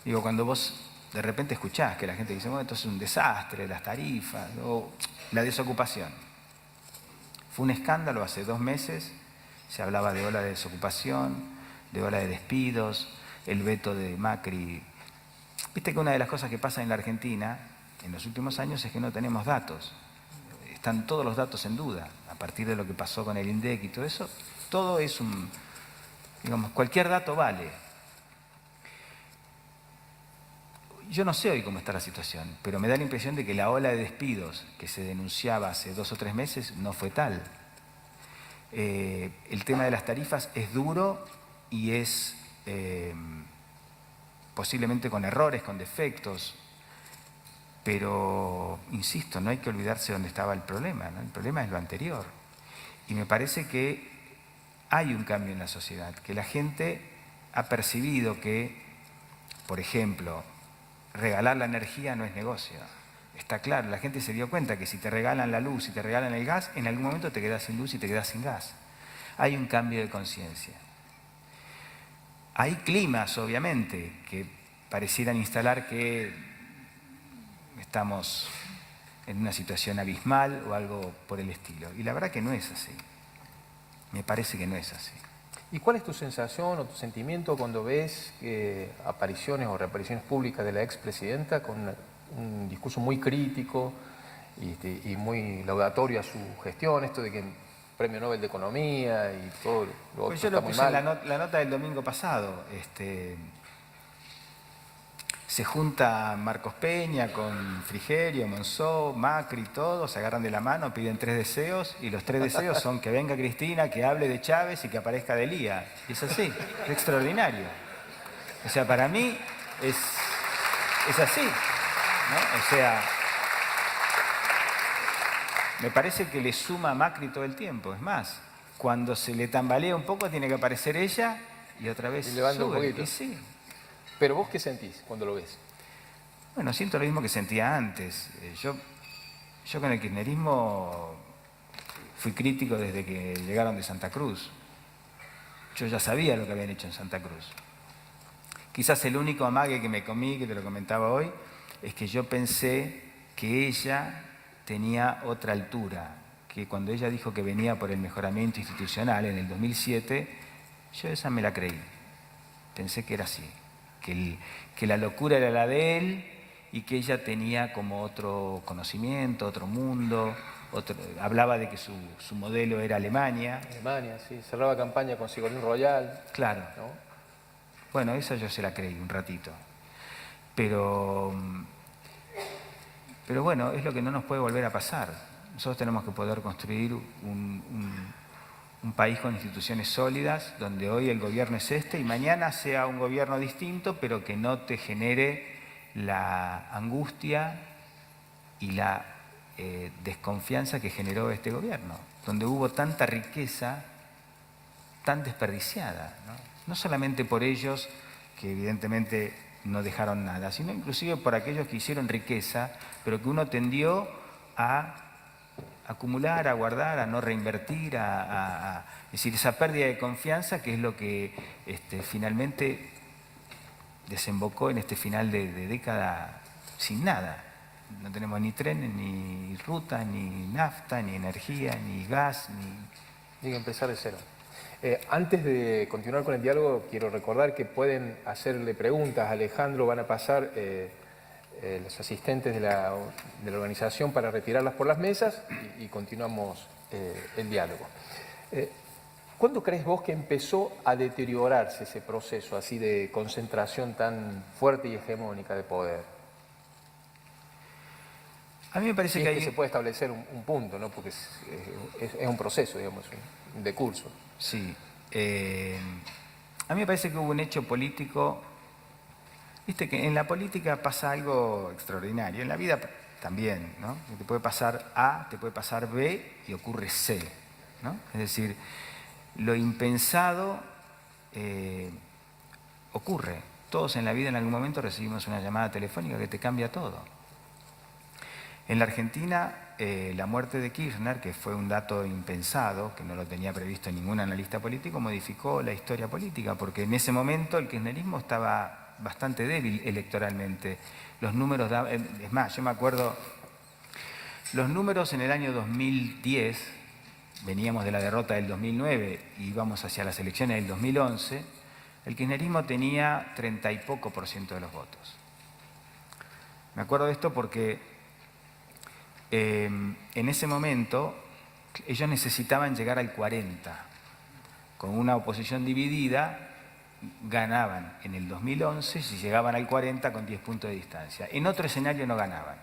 Digo, cuando vos de repente escuchás que la gente dice, bueno, esto es un desastre, las tarifas, o la desocupación. Fue un escándalo hace 2 meses, se hablaba de ola de desocupación, de ola de despidos, el veto de Macri. Viste que una de las cosas que pasa en la Argentina en los últimos años es que no tenemos datos. Están todos los datos en duda, a partir de lo que pasó con el INDEC y todo eso. Todo es digamos, cualquier dato vale. Yo no sé hoy cómo está la situación, pero me da la impresión de que la ola de despidos que se denunciaba hace 2 o 3 meses no fue tal. El tema de las tarifas es duro y es posiblemente con errores, con defectos, pero, insisto, no hay que olvidarse dónde estaba el problema, ¿no? El problema es lo anterior. Y me parece que hay un cambio en la sociedad, que la gente ha percibido que, por ejemplo, regalar la energía no es negocio. Está claro, la gente se dio cuenta que si te regalan la luz, si te regalan el gas, en algún momento te quedás sin luz y te quedás sin gas. Hay un cambio de conciencia. Hay climas, obviamente, que parecieran instalar que estamos en una situación abismal o algo por el estilo. Y la verdad que no es así. Me parece que no es así. ¿Y cuál es tu sensación o tu sentimiento cuando ves apariciones o reapariciones públicas de la expresidenta con un discurso muy crítico y muy laudatorio a su gestión, esto de que Premio Nobel de Economía y todo lo Pues otro yo está lo muy puse en mal? la nota del domingo pasado. Se junta Marcos Peña con Frigerio, Monzó, Macri, todos, se agarran de la mano, piden 3 deseos y los 3 deseos son que venga Cristina, que hable de Chávez y que aparezca Delía. Y es así, es extraordinario. O sea, para mí es así, ¿no? O sea, me parece que le suma a Macri todo el tiempo. Es más, cuando se le tambalea un poco tiene que aparecer ella y otra vez Y levanta un sube. poquito. Y sí. Pero vos, ¿qué sentís cuando lo ves? Bueno, siento lo mismo que sentía antes. Yo con el kirchnerismo fui crítico desde que llegaron de Santa Cruz. Yo ya sabía lo que habían hecho en Santa Cruz. Quizás el único amague que me comí, que te lo comentaba hoy, es que yo pensé que ella tenía otra altura, que cuando ella dijo que venía por el mejoramiento institucional en el 2007, yo esa me la creí. Pensé que era así, que la locura era la de él y que ella tenía como otro conocimiento, otro mundo, hablaba de que su modelo era Alemania. Alemania, sí, cerraba campaña con Ségolène Royal. Claro. ¿No? Bueno, esa yo se la creí un ratito. Pero bueno, es lo que no nos puede volver a pasar. Nosotros tenemos que poder construir un país con instituciones sólidas, donde hoy el gobierno es este y mañana sea un gobierno distinto, pero que no te genere la angustia y la desconfianza que generó este gobierno, donde hubo tanta riqueza tan desperdiciada, ¿no? No solamente por ellos, que evidentemente no dejaron nada, sino inclusive por aquellos que hicieron riqueza, pero que uno tendió a acumular, a guardar, a no reinvertir, es decir, esa pérdida de confianza que es lo que finalmente desembocó en este final de década sin nada. No tenemos ni trenes, ni rutas, ni nafta, ni energía, ni gas, ni... Hay que empezar de cero. Antes de continuar con el diálogo, quiero recordar que pueden hacerle preguntas a Alejandro, van a pasar los asistentes de la organización para retirarlas por las mesas y continuamos el diálogo. ¿Cuándo crees vos que empezó a deteriorarse ese proceso así de concentración tan fuerte y hegemónica de poder? A mí me parece Sí, que es que hay... se puede establecer un punto, ¿no? Porque es un proceso, digamos, un decurso. Sí. A mí me parece que hubo un hecho político. Viste que en la política pasa algo extraordinario, en la vida también, ¿no? Te puede pasar A, te puede pasar B y ocurre C, ¿no? Es decir, lo impensado ocurre. Todos en la vida en algún momento recibimos una llamada telefónica que te cambia todo. En la Argentina, la muerte de Kirchner, que fue un dato impensado, que no lo tenía previsto ningún analista político, modificó la historia política, porque en ese momento el kirchnerismo estaba bastante débil electoralmente. Los números daban, es más, yo me acuerdo, los números en el año 2010, veníamos de la derrota del 2009 y íbamos hacia las elecciones del 2011, el kirchnerismo tenía 30 y poco % de los votos. Me acuerdo de esto porque en ese momento ellos necesitaban llegar al 40. Con una oposición dividida ganaban en el 2011 si llegaban al 40 con 10 puntos de distancia. En otro escenario no ganaban.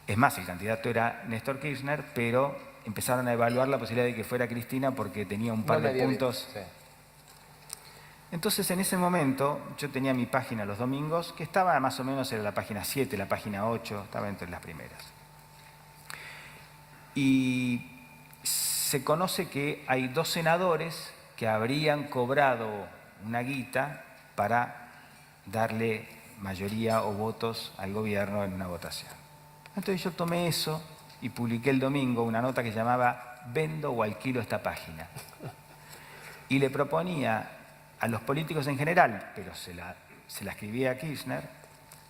Es más, el candidato era Néstor Kirchner, pero empezaron a evaluar la posibilidad de que fuera Cristina porque tenía un par de puntos. Sí. Entonces, en ese momento, yo tenía mi página los domingos, que estaba más o menos en la página 7, la página 8, estaba entre las primeras. Y se conoce que hay 2 senadores que habrían cobrado una guita para darle mayoría o votos al gobierno en una votación. Entonces yo tomé eso y publiqué el domingo una nota que llamaba "Vendo o alquilo esta página". Y le proponía a los políticos en general, pero se la escribía a Kirchner,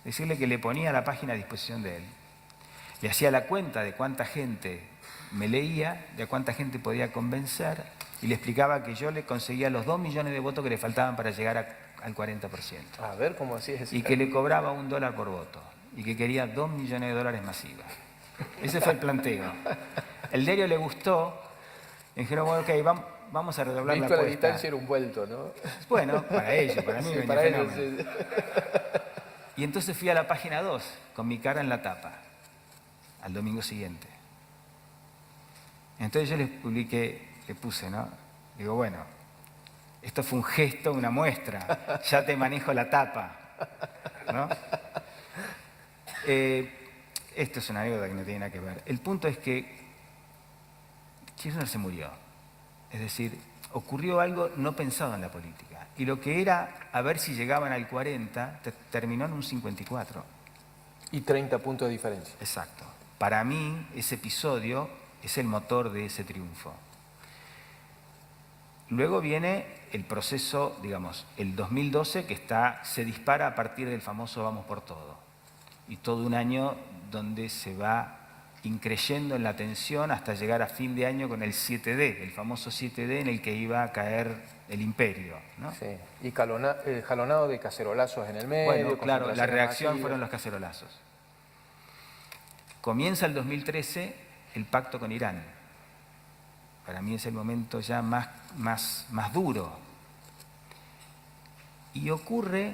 decirle que le ponía la página a disposición de él. Le hacía la cuenta de cuánta gente me leía, de cuánta gente podía convencer, y le explicaba que yo le conseguía los 2 millones de votos que le faltaban para llegar al 40%. A ver, ¿cómo así es? Y que le cobraba $1 por voto, y que quería $2 millones más IVA. Ese fue el planteo. El diario le gustó, y dijeron, bueno, ok, vamos a redoblar la apuesta. La distancia era un vuelto, ¿no? Bueno, para ellos, para mí, sí, venía para fenómeno. ellos, sí. Y entonces fui a la página 2, con mi cara en la tapa, al domingo siguiente. Entonces yo les publiqué, le puse, ¿no? Digo, bueno, esto fue un gesto, una muestra, ya te manejo la tapa, ¿no? Esto es una anécdota que no tiene nada que ver. El punto es que Kirchner se murió. Es decir, ocurrió algo no pensado en la política. Y lo que era a ver si llegaban al 40, terminó en un 54. Y 30 puntos de diferencia. Exacto. Para mí, ese episodio es el motor de ese triunfo. Luego viene el proceso, digamos, el 2012, que se dispara a partir del famoso Vamos por Todo. Y todo un año donde se va increyendo en la tensión hasta llegar a fin de año con el 7D, el famoso 7D en el que iba a caer el imperio, ¿no? Sí. Y jalonado de cacerolazos en el medio. Bueno, claro, la concentraciones reacción masivas. fueron los cacerolazos. Comienza el 2013 el pacto con Irán. Para mí es el momento ya más duro. Y ocurre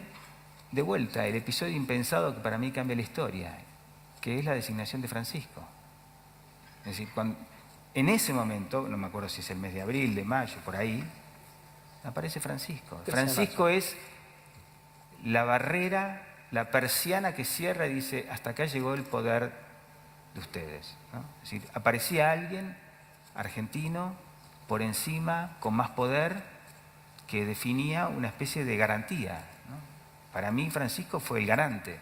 de vuelta el episodio impensado que para mí cambia la historia, que es la designación de Francisco. Es decir, en ese momento, no me acuerdo si es el mes de abril, de mayo, por ahí, aparece Francisco. Francisco es la barrera, la persiana que cierra y dice, hasta acá llegó el poder de ustedes, ¿no? Es decir, aparecía alguien argentino por encima, con más poder, que definía una especie de garantía, ¿no? Para mí Francisco fue el garante.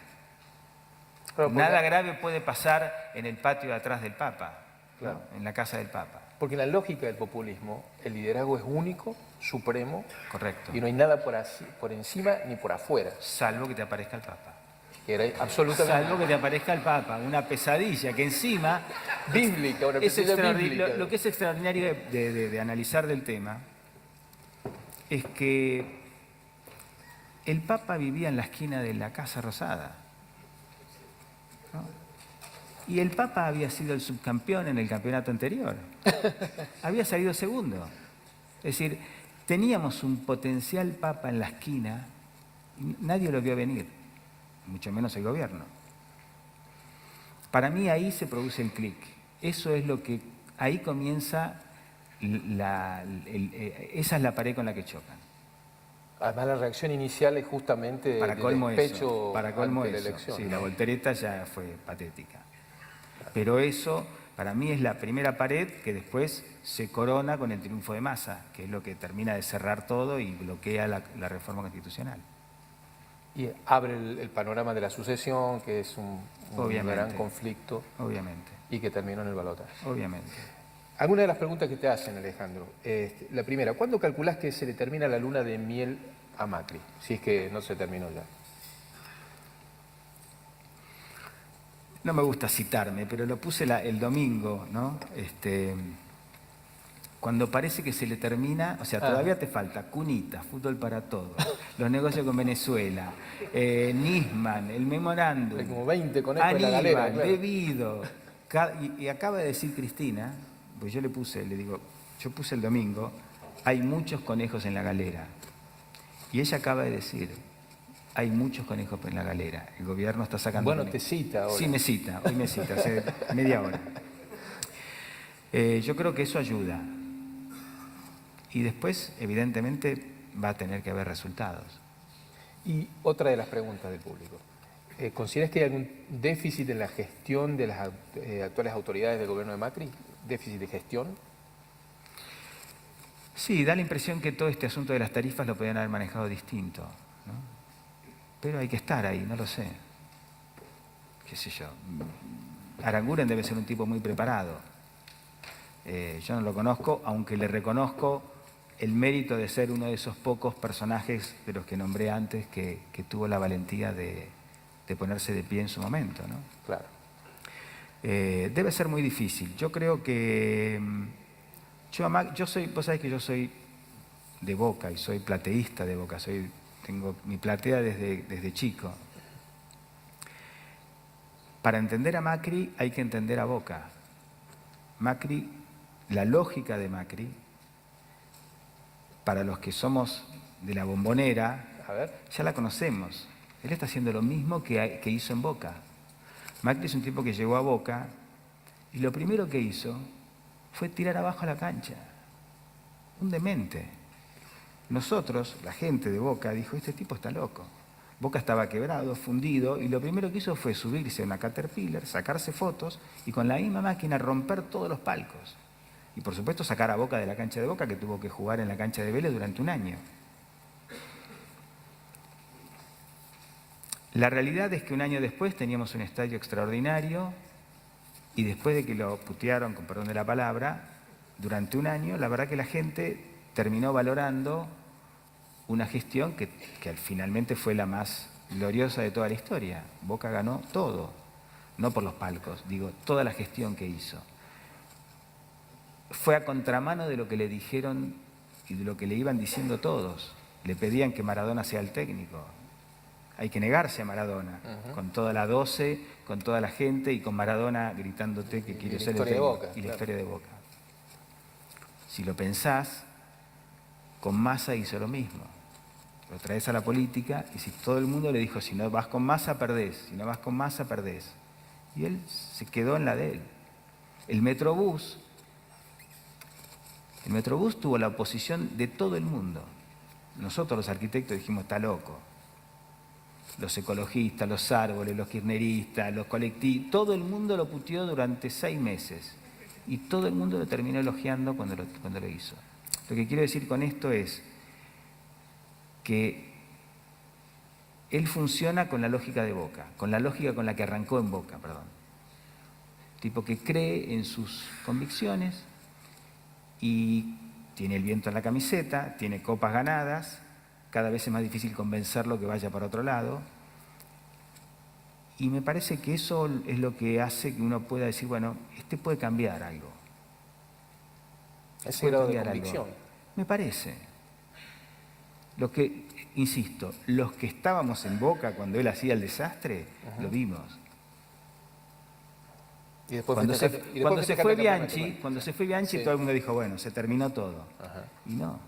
Claro, Nada grave puede pasar en el patio de atrás del Papa, claro, ¿no? En la casa del Papa. Porque en la lógica del populismo, el liderazgo es único, supremo, Correcto. y no hay nada por encima ni por afuera. Salvo que te aparezca el Papa. Que era absolutamente Salvo que te aparezca el Papa, una pesadilla que encima bíblica, una es pesadilla bíblica. Lo que es extraordinario de analizar del tema es que el Papa vivía en la esquina de la Casa Rosada, ¿no? Y el Papa había sido el subcampeón en el campeonato anterior. Había salido segundo. Es decir, teníamos un potencial Papa en la esquina y nadie lo vio venir, mucho menos el gobierno. Para mí ahí se produce el clic. Eso es lo que, ahí comienza, esa es la pared con la que chocan. Además, la reacción inicial es justamente Para del colmo despecho eso, para colmo ante la eso. elección. Sí, ¿no? la voltereta ya fue patética. Pero eso, para mí, es la primera pared que después se corona con el triunfo de Massa, que es lo que termina de cerrar todo y bloquea la reforma constitucional. Y abre el panorama de la sucesión, que es un gran conflicto. Obviamente. Y que terminó en el balotaje. Obviamente. Algunas de las preguntas que te hacen, Alejandro. La primera, ¿cuándo calculás que se le termina la luna de miel a Macri? Si es que no se terminó ya. No me gusta citarme, pero lo puse el domingo, ¿no? Cuando parece que se le termina, o sea, todavía te falta Cunita, Fútbol para Todos, los negocios con Venezuela, Nisman, el memorándum, Hay como 20 conejos en la Aníbal, galera. Claro. Bebido. Y acaba de decir Cristina, pues yo le digo, yo puse el domingo, hay muchos conejos en la galera. Y ella acaba de decir, hay muchos conejos en la galera, el gobierno está sacando Bueno, conejos. te cita ahora. Sí, me cita, hoy me cita, hace media hora. Yo creo que eso ayuda. Y después, evidentemente, va a tener que haber resultados. Y otra de las preguntas del público. ¿Consideras que hay algún déficit en la gestión de las actuales autoridades del gobierno de Macri? ¿Déficit de gestión? Sí, da la impresión que todo este asunto de las tarifas lo podían haber manejado distinto, ¿no? Pero hay que estar ahí, no lo sé. Qué sé yo. Aranguren debe ser un tipo muy preparado. Yo no lo conozco, aunque le reconozco el mérito de ser uno de esos pocos personajes de los que nombré antes que tuvo la valentía de ponerse de pie en su momento, ¿no? Claro. Debe ser muy difícil. Yo creo que vos sabés que yo soy de Boca y soy plateísta de Boca, tengo mi platea desde chico. Para entender a Macri hay que entender a Boca. Macri, la lógica de Macri, para los que somos de la Bombonera, ya la conocemos. Él está haciendo lo mismo que hizo en Boca. Macri es un tipo que llegó a Boca y lo primero que hizo fue tirar abajo a la cancha. Un demente. Nosotros, la gente de Boca, dijo, este tipo está loco. Boca estaba quebrado, fundido, y lo primero que hizo fue subirse a una Caterpillar, sacarse fotos y con la misma máquina romper todos los palcos. Y por supuesto sacar a Boca de la cancha de Boca, que tuvo que jugar en la cancha de Vélez durante un año. La realidad es que un año después teníamos un estadio extraordinario y después de que lo putearon, con perdón de la palabra, durante un año, la verdad que la gente terminó valorando una gestión que finalmente fue la más gloriosa de toda la historia. Boca ganó todo. no por los palcos, digo, toda la gestión que hizo, fue a contramano de lo que le dijeron y de lo que le iban diciendo todos. Le pedían que Maradona sea el técnico. Hay que negarse a Maradona, con toda la 12, con toda la gente y con Maradona gritándote que quiere ser el técnico. Y la historia de Boca. Si lo pensás, con Massa hizo lo mismo. Lo traes a la política y si todo el mundo le dijo, si no vas con Massa, perdés. Si no vas con Massa, perdés. Y él se quedó en la de él. El Metrobús tuvo la oposición de todo el mundo. Nosotros los arquitectos dijimos, está loco. Los ecologistas, los árboles, los kirchneristas, los colectivos, todo el mundo lo puteó durante 6 meses. Y todo el mundo lo terminó elogiando cuando lo hizo. Lo que quiero decir con esto es que él funciona con la lógica de Boca, con la lógica con la que arrancó en Boca, perdón. Tipo que cree en sus convicciones y tiene el viento en la camiseta, tiene copas ganadas, cada vez es más difícil convencerlo que vaya para otro lado. Y me parece que eso es lo que hace que uno pueda decir, bueno, este puede cambiar algo. Ese grado de convicción. Me parece. Lo que, insisto, los que estábamos en Boca cuando él hacía el desastre, lo vimos. Y después cuando se fue Bianchi, sí, todo el mundo dijo, bueno, se terminó todo. Y no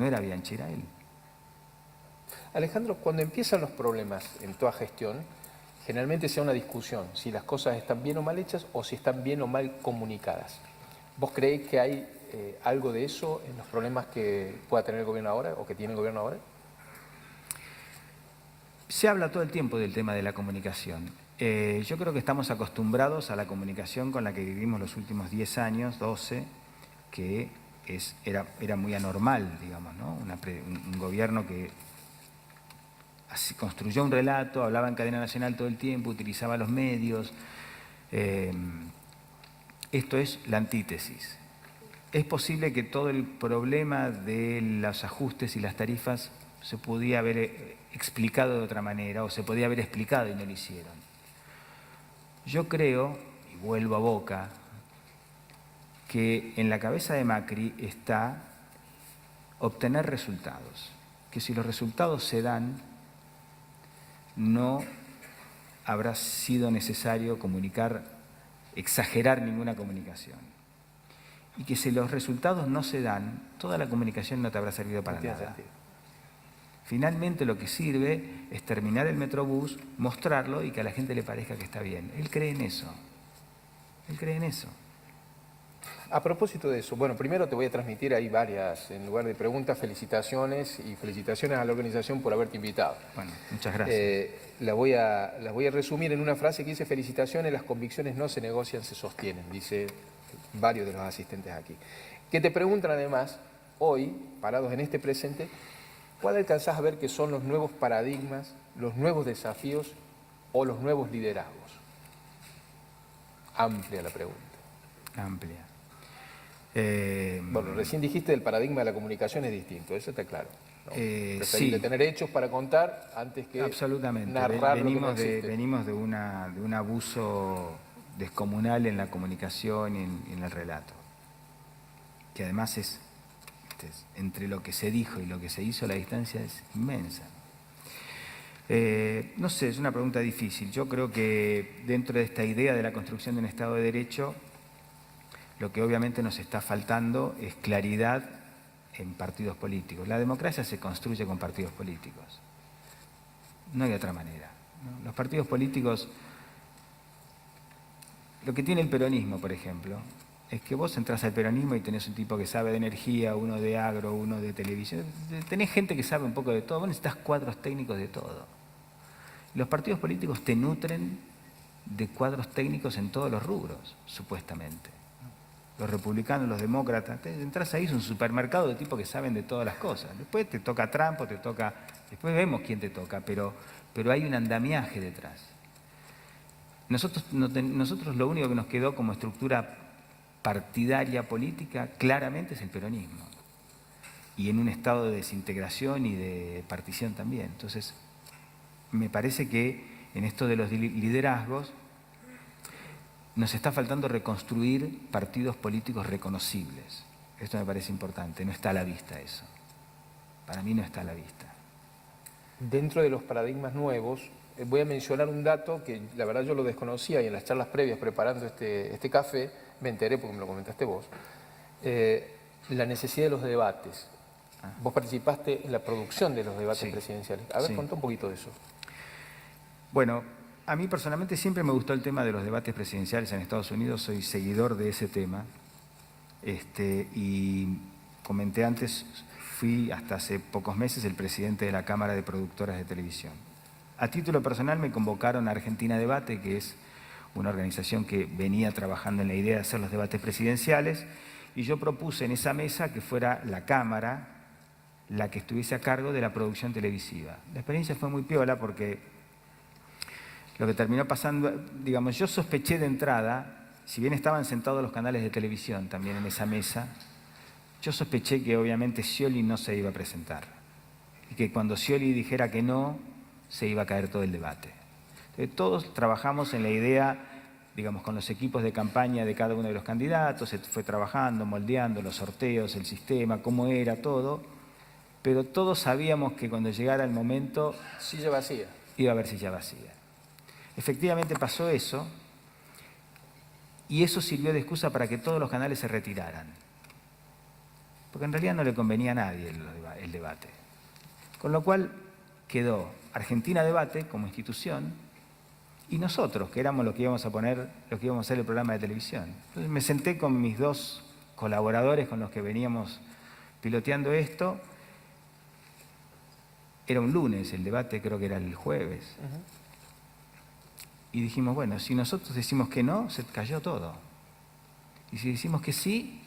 era Bianchi, era él. Alejandro, cuando empiezan los problemas en toda gestión, generalmente se da una discusión, si las cosas están bien o mal hechas o si están bien o mal comunicadas. ¿Vos creéis que hay algo de eso en los problemas que pueda tener el gobierno ahora o que tiene el gobierno ahora? Se habla todo el tiempo del tema de la comunicación. Yo creo que estamos acostumbrados a la comunicación con la que vivimos los últimos 10 años, 12, que era muy anormal, digamos, ¿no? Un gobierno que así construyó un relato, hablaba en cadena nacional todo el tiempo, utilizaba los medios. Esto es la antítesis. Es posible que todo el problema de los ajustes y las tarifas se podía haber explicado de otra manera o se podía haber explicado y no lo hicieron. Yo creo, y vuelvo a Boca, que en la cabeza de Macri está obtener resultados. Que si los resultados se dan, no habrá sido necesario exagerar ninguna comunicación. Y que si los resultados no se dan, toda la comunicación no te habrá servido para nada. Finalmente lo que sirve es terminar el Metrobús, mostrarlo y que a la gente le parezca que está bien. Él cree en eso. Él cree en eso. A propósito de eso, bueno, primero te voy a transmitir ahí varias, en lugar de preguntas, felicitaciones y felicitaciones a la organización por haberte invitado. Bueno, muchas gracias. Las voy a resumir en una frase que dice: felicitaciones, las convicciones no se negocian, se sostienen, dice varios de los asistentes aquí. Que te preguntan además, hoy, parados en este presente, ¿cuál alcanzás a ver que son los nuevos paradigmas, los nuevos desafíos o los nuevos liderazgos? Amplia la pregunta. Amplia. Bueno, recién dijiste el paradigma de la comunicación es distinto, eso está claro, ¿no? Sí. Tener hechos para contar antes que absolutamente. narrar Venimos lo que no existe. venimos de un abuso descomunal en la comunicación y en el relato, que además entre lo que se dijo y lo que se hizo, la distancia es inmensa. No sé, es una pregunta difícil. Yo creo que dentro de esta idea de la construcción de un Estado de Derecho, lo que obviamente nos está faltando es claridad en partidos políticos. La democracia se construye con partidos políticos. No hay otra manera, ¿no? Los partidos políticos, lo que tiene el peronismo, por ejemplo, es que vos entras al peronismo y tenés un tipo que sabe de energía, uno de agro, uno de televisión. Tenés gente que sabe un poco de todo. Vos necesitas cuadros técnicos de todo. Los partidos políticos te nutren de cuadros técnicos en todos los rubros, supuestamente. Los republicanos, los demócratas, entras ahí, es un supermercado de tipos que saben de todas las cosas. Después te toca Trump, después vemos quién te toca, pero hay un andamiaje detrás. Nosotros lo único que nos quedó como estructura partidaria política claramente es el peronismo. Y en un estado de desintegración y de partición también. Entonces, me parece que en esto de los liderazgos nos está faltando reconstruir partidos políticos reconocibles. Esto me parece importante, no está a la vista eso. Para mí no está a la vista. Dentro de los paradigmas nuevos, voy a mencionar un dato que la verdad yo lo desconocía y en las charlas previas preparando este café me enteré porque me lo comentaste vos. La necesidad de los debates. Vos participaste en la producción de los debates presidenciales. A ver, contá un poquito de eso. Bueno, a mí personalmente siempre me gustó el tema de los debates presidenciales en Estados Unidos, soy seguidor de ese tema. Y comenté antes, fui hasta hace pocos meses el presidente de la Cámara de Productoras de Televisión. A título personal me convocaron a Argentina Debate, que es una organización que venía trabajando en la idea de hacer los debates presidenciales, y yo propuse en esa mesa que fuera la Cámara la que estuviese a cargo de la producción televisiva. La experiencia fue muy piola porque lo que terminó pasando, digamos, yo sospeché de entrada, si bien estaban sentados los canales de televisión también en esa mesa, yo sospeché que obviamente Scioli no se iba a presentar y que cuando Scioli dijera que no, se iba a caer todo el debate. Entonces, todos trabajamos en la idea, digamos, con los equipos de campaña de cada uno de los candidatos, se fue trabajando, moldeando los sorteos, el sistema, cómo era todo, pero todos sabíamos que cuando llegara el momento... Silla vacía. Iba a haber silla vacía. Efectivamente pasó eso, y eso sirvió de excusa para que todos los canales se retiraran. Porque en realidad no le convenía a nadie el debate. Con lo cual quedó Argentina Debate como institución y nosotros, que éramos los que íbamos a poner, los que íbamos a hacer el programa de televisión. Entonces me senté con mis dos colaboradores con los que veníamos piloteando esto. Era un lunes, el debate creo que era el jueves. Y dijimos, bueno, si nosotros decimos que no, se cayó todo. Y si decimos que sí,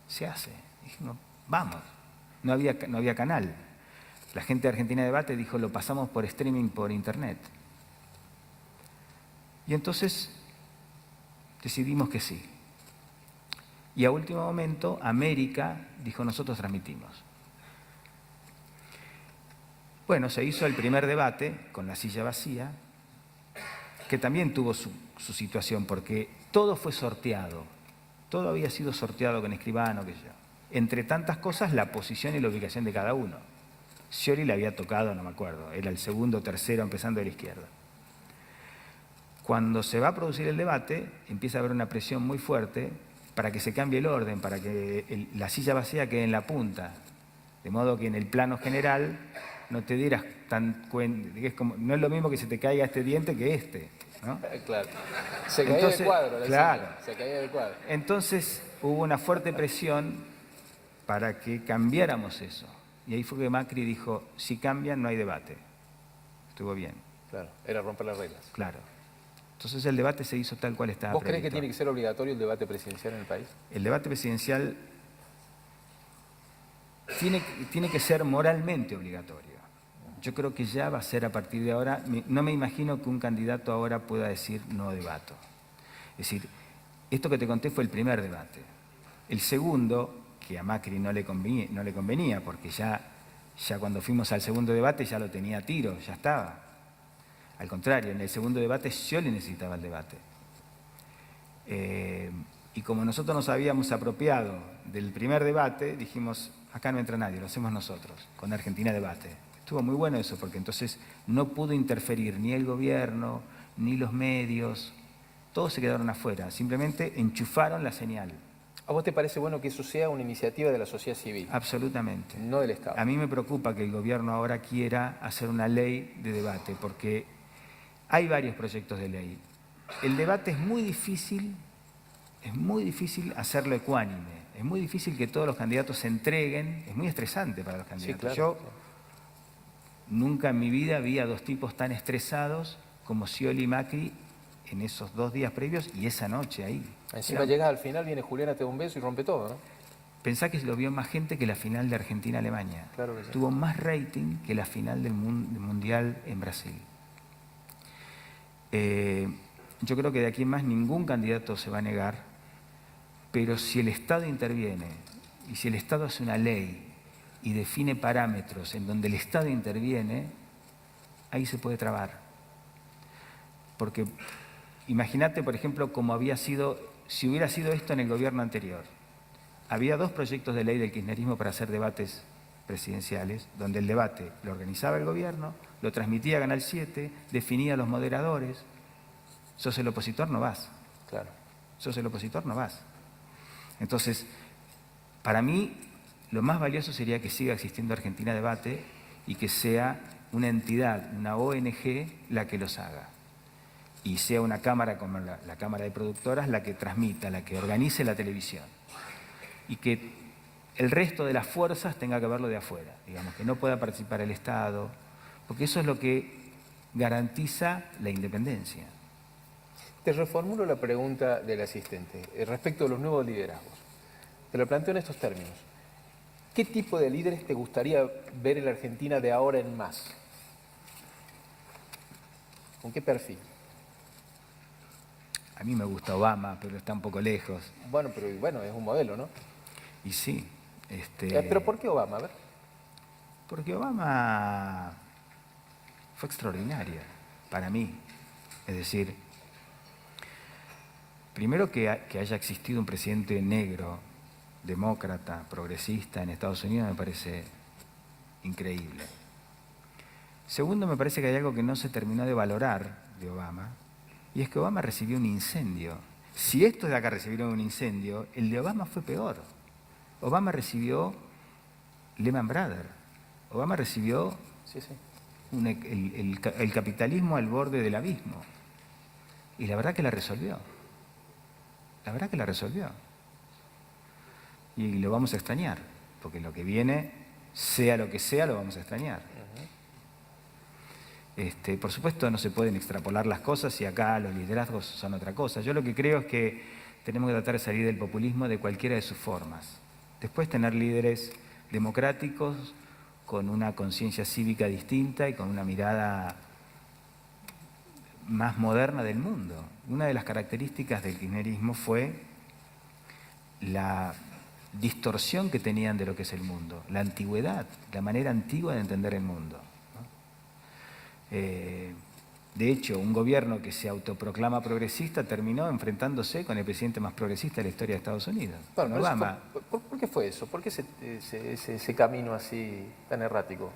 se hace. Dijimos, vamos. No había canal. La gente de Argentina Debate dijo, lo pasamos por streaming por internet. Y entonces decidimos que sí. Y a último momento, América dijo, nosotros transmitimos. Bueno, se hizo el primer debate con la silla vacía, que también tuvo su situación, porque todo fue sorteado. Todo había sido sorteado con escribano, qué sé yo. Entre tantas cosas, la posición y la ubicación de cada uno. Scioli le había tocado, no me acuerdo, era el segundo, tercero, empezando de la izquierda. Cuando se va a producir el debate, empieza a haber una presión muy fuerte para que se cambie el orden, para que la silla vacía quede en la punta. De modo que en el plano general no te dieras tan cuenta, no es lo mismo que se te caiga este diente que este, ¿no? Claro. Se caía de cuadro, claro. Se caía de cuadro. Entonces hubo una fuerte presión para que cambiáramos eso. Y ahí fue que Macri dijo, si cambian no hay debate. Estuvo bien. Claro, era romper las reglas. Claro. Entonces el debate se hizo tal cual estaba ¿Vos creés previsto. que tiene que ser obligatorio el debate presidencial en el país? El debate presidencial tiene que ser moralmente obligatorio. Yo creo que ya va a ser a partir de ahora, no me imagino que un candidato ahora pueda decir no debato. Es decir, esto que te conté fue el primer debate. El segundo, que a Macri no le convenía porque ya cuando fuimos al segundo debate ya lo tenía a tiro, ya estaba. Al contrario, en el segundo debate yo le necesitaba el debate. Y como nosotros nos habíamos apropiado del primer debate, dijimos, acá no entra nadie, lo hacemos nosotros, con Argentina Debate. Estuvo muy bueno eso, porque entonces no pudo interferir ni el gobierno, ni los medios, todos se quedaron afuera, simplemente enchufaron la señal. ¿A vos te parece bueno que eso sea una iniciativa de la sociedad civil? Absolutamente. No del Estado. A mí me preocupa que el gobierno ahora quiera hacer una ley de debate, porque hay varios proyectos de ley. El debate es muy difícil hacerlo ecuánime, es muy difícil que todos los candidatos se entreguen, es muy estresante para los candidatos. Sí, claro. Yo nunca en mi vida vi a dos tipos tan estresados como Scioli y Macri en esos 2 días previos y esa noche ahí. Encima llegas al final, viene Juliana, te da un beso y rompe todo, ¿no? Pensá que lo vio más gente que la final de Argentina-Alemania. Claro que sí. Tuvo más rating que la final del Mundial en Brasil. Yo creo que de aquí en más ningún candidato se va a negar, pero si el Estado interviene y si el Estado hace una ley y define parámetros en donde el Estado interviene, ahí se puede trabar. Porque imagínate, por ejemplo, cómo había sido, si hubiera sido esto en el gobierno anterior. Había 2 proyectos de ley del kirchnerismo para hacer debates presidenciales, donde el debate lo organizaba el gobierno, lo transmitía a Canal 7, definía a los moderadores. Sos el opositor, no vas. Claro. Sos el opositor, no vas. Entonces, para mí, lo más valioso sería que siga existiendo Argentina Debate y que sea una entidad, una ONG, la que los haga. Y sea una cámara como la Cámara de Productoras la que transmita, la que organice la televisión. Y que el resto de las fuerzas tenga que verlo de afuera. Digamos, que no pueda participar el Estado, porque eso es lo que garantiza la independencia. Te reformulo la pregunta del asistente respecto a los nuevos liderazgos. Te lo planteo en estos términos. ¿Qué tipo de líderes te gustaría ver en la Argentina de ahora en más? ¿Con qué perfil? A mí me gusta Obama, pero está un poco lejos. Bueno, pero bueno, es un modelo, ¿no? Y sí. ¿Pero por qué Obama? A ver. Porque Obama fue extraordinario para mí. Es decir, primero que haya existido un presidente negro, demócrata, progresista en Estados Unidos me parece increíble. Segundo, me parece que hay algo que no se terminó de valorar de Obama, y es que Obama recibió un incendio. Si estos de acá recibieron un incendio, el de Obama fue peor. Obama recibió Lehman Brothers. Obama recibió el capitalismo al borde del abismo. Y la verdad que la resolvió. La verdad que la resolvió. Y lo vamos a extrañar, porque lo que viene, sea lo que sea, lo vamos a extrañar. Por supuesto no se pueden extrapolar las cosas y acá los liderazgos son otra cosa. Yo lo que creo es que tenemos que tratar de salir del populismo de cualquiera de sus formas. Después tener líderes democráticos con una conciencia cívica distinta y con una mirada más moderna del mundo. Una de las características del kirchnerismo fue la distorsión que tenían de lo que es el mundo, la antigüedad, la manera antigua de entender el mundo. De hecho, un gobierno que se autoproclama progresista terminó enfrentándose con el presidente más progresista de la historia de Estados Unidos, bueno, Obama. ¿Por qué fue eso? ¿Por qué ese camino así tan errático?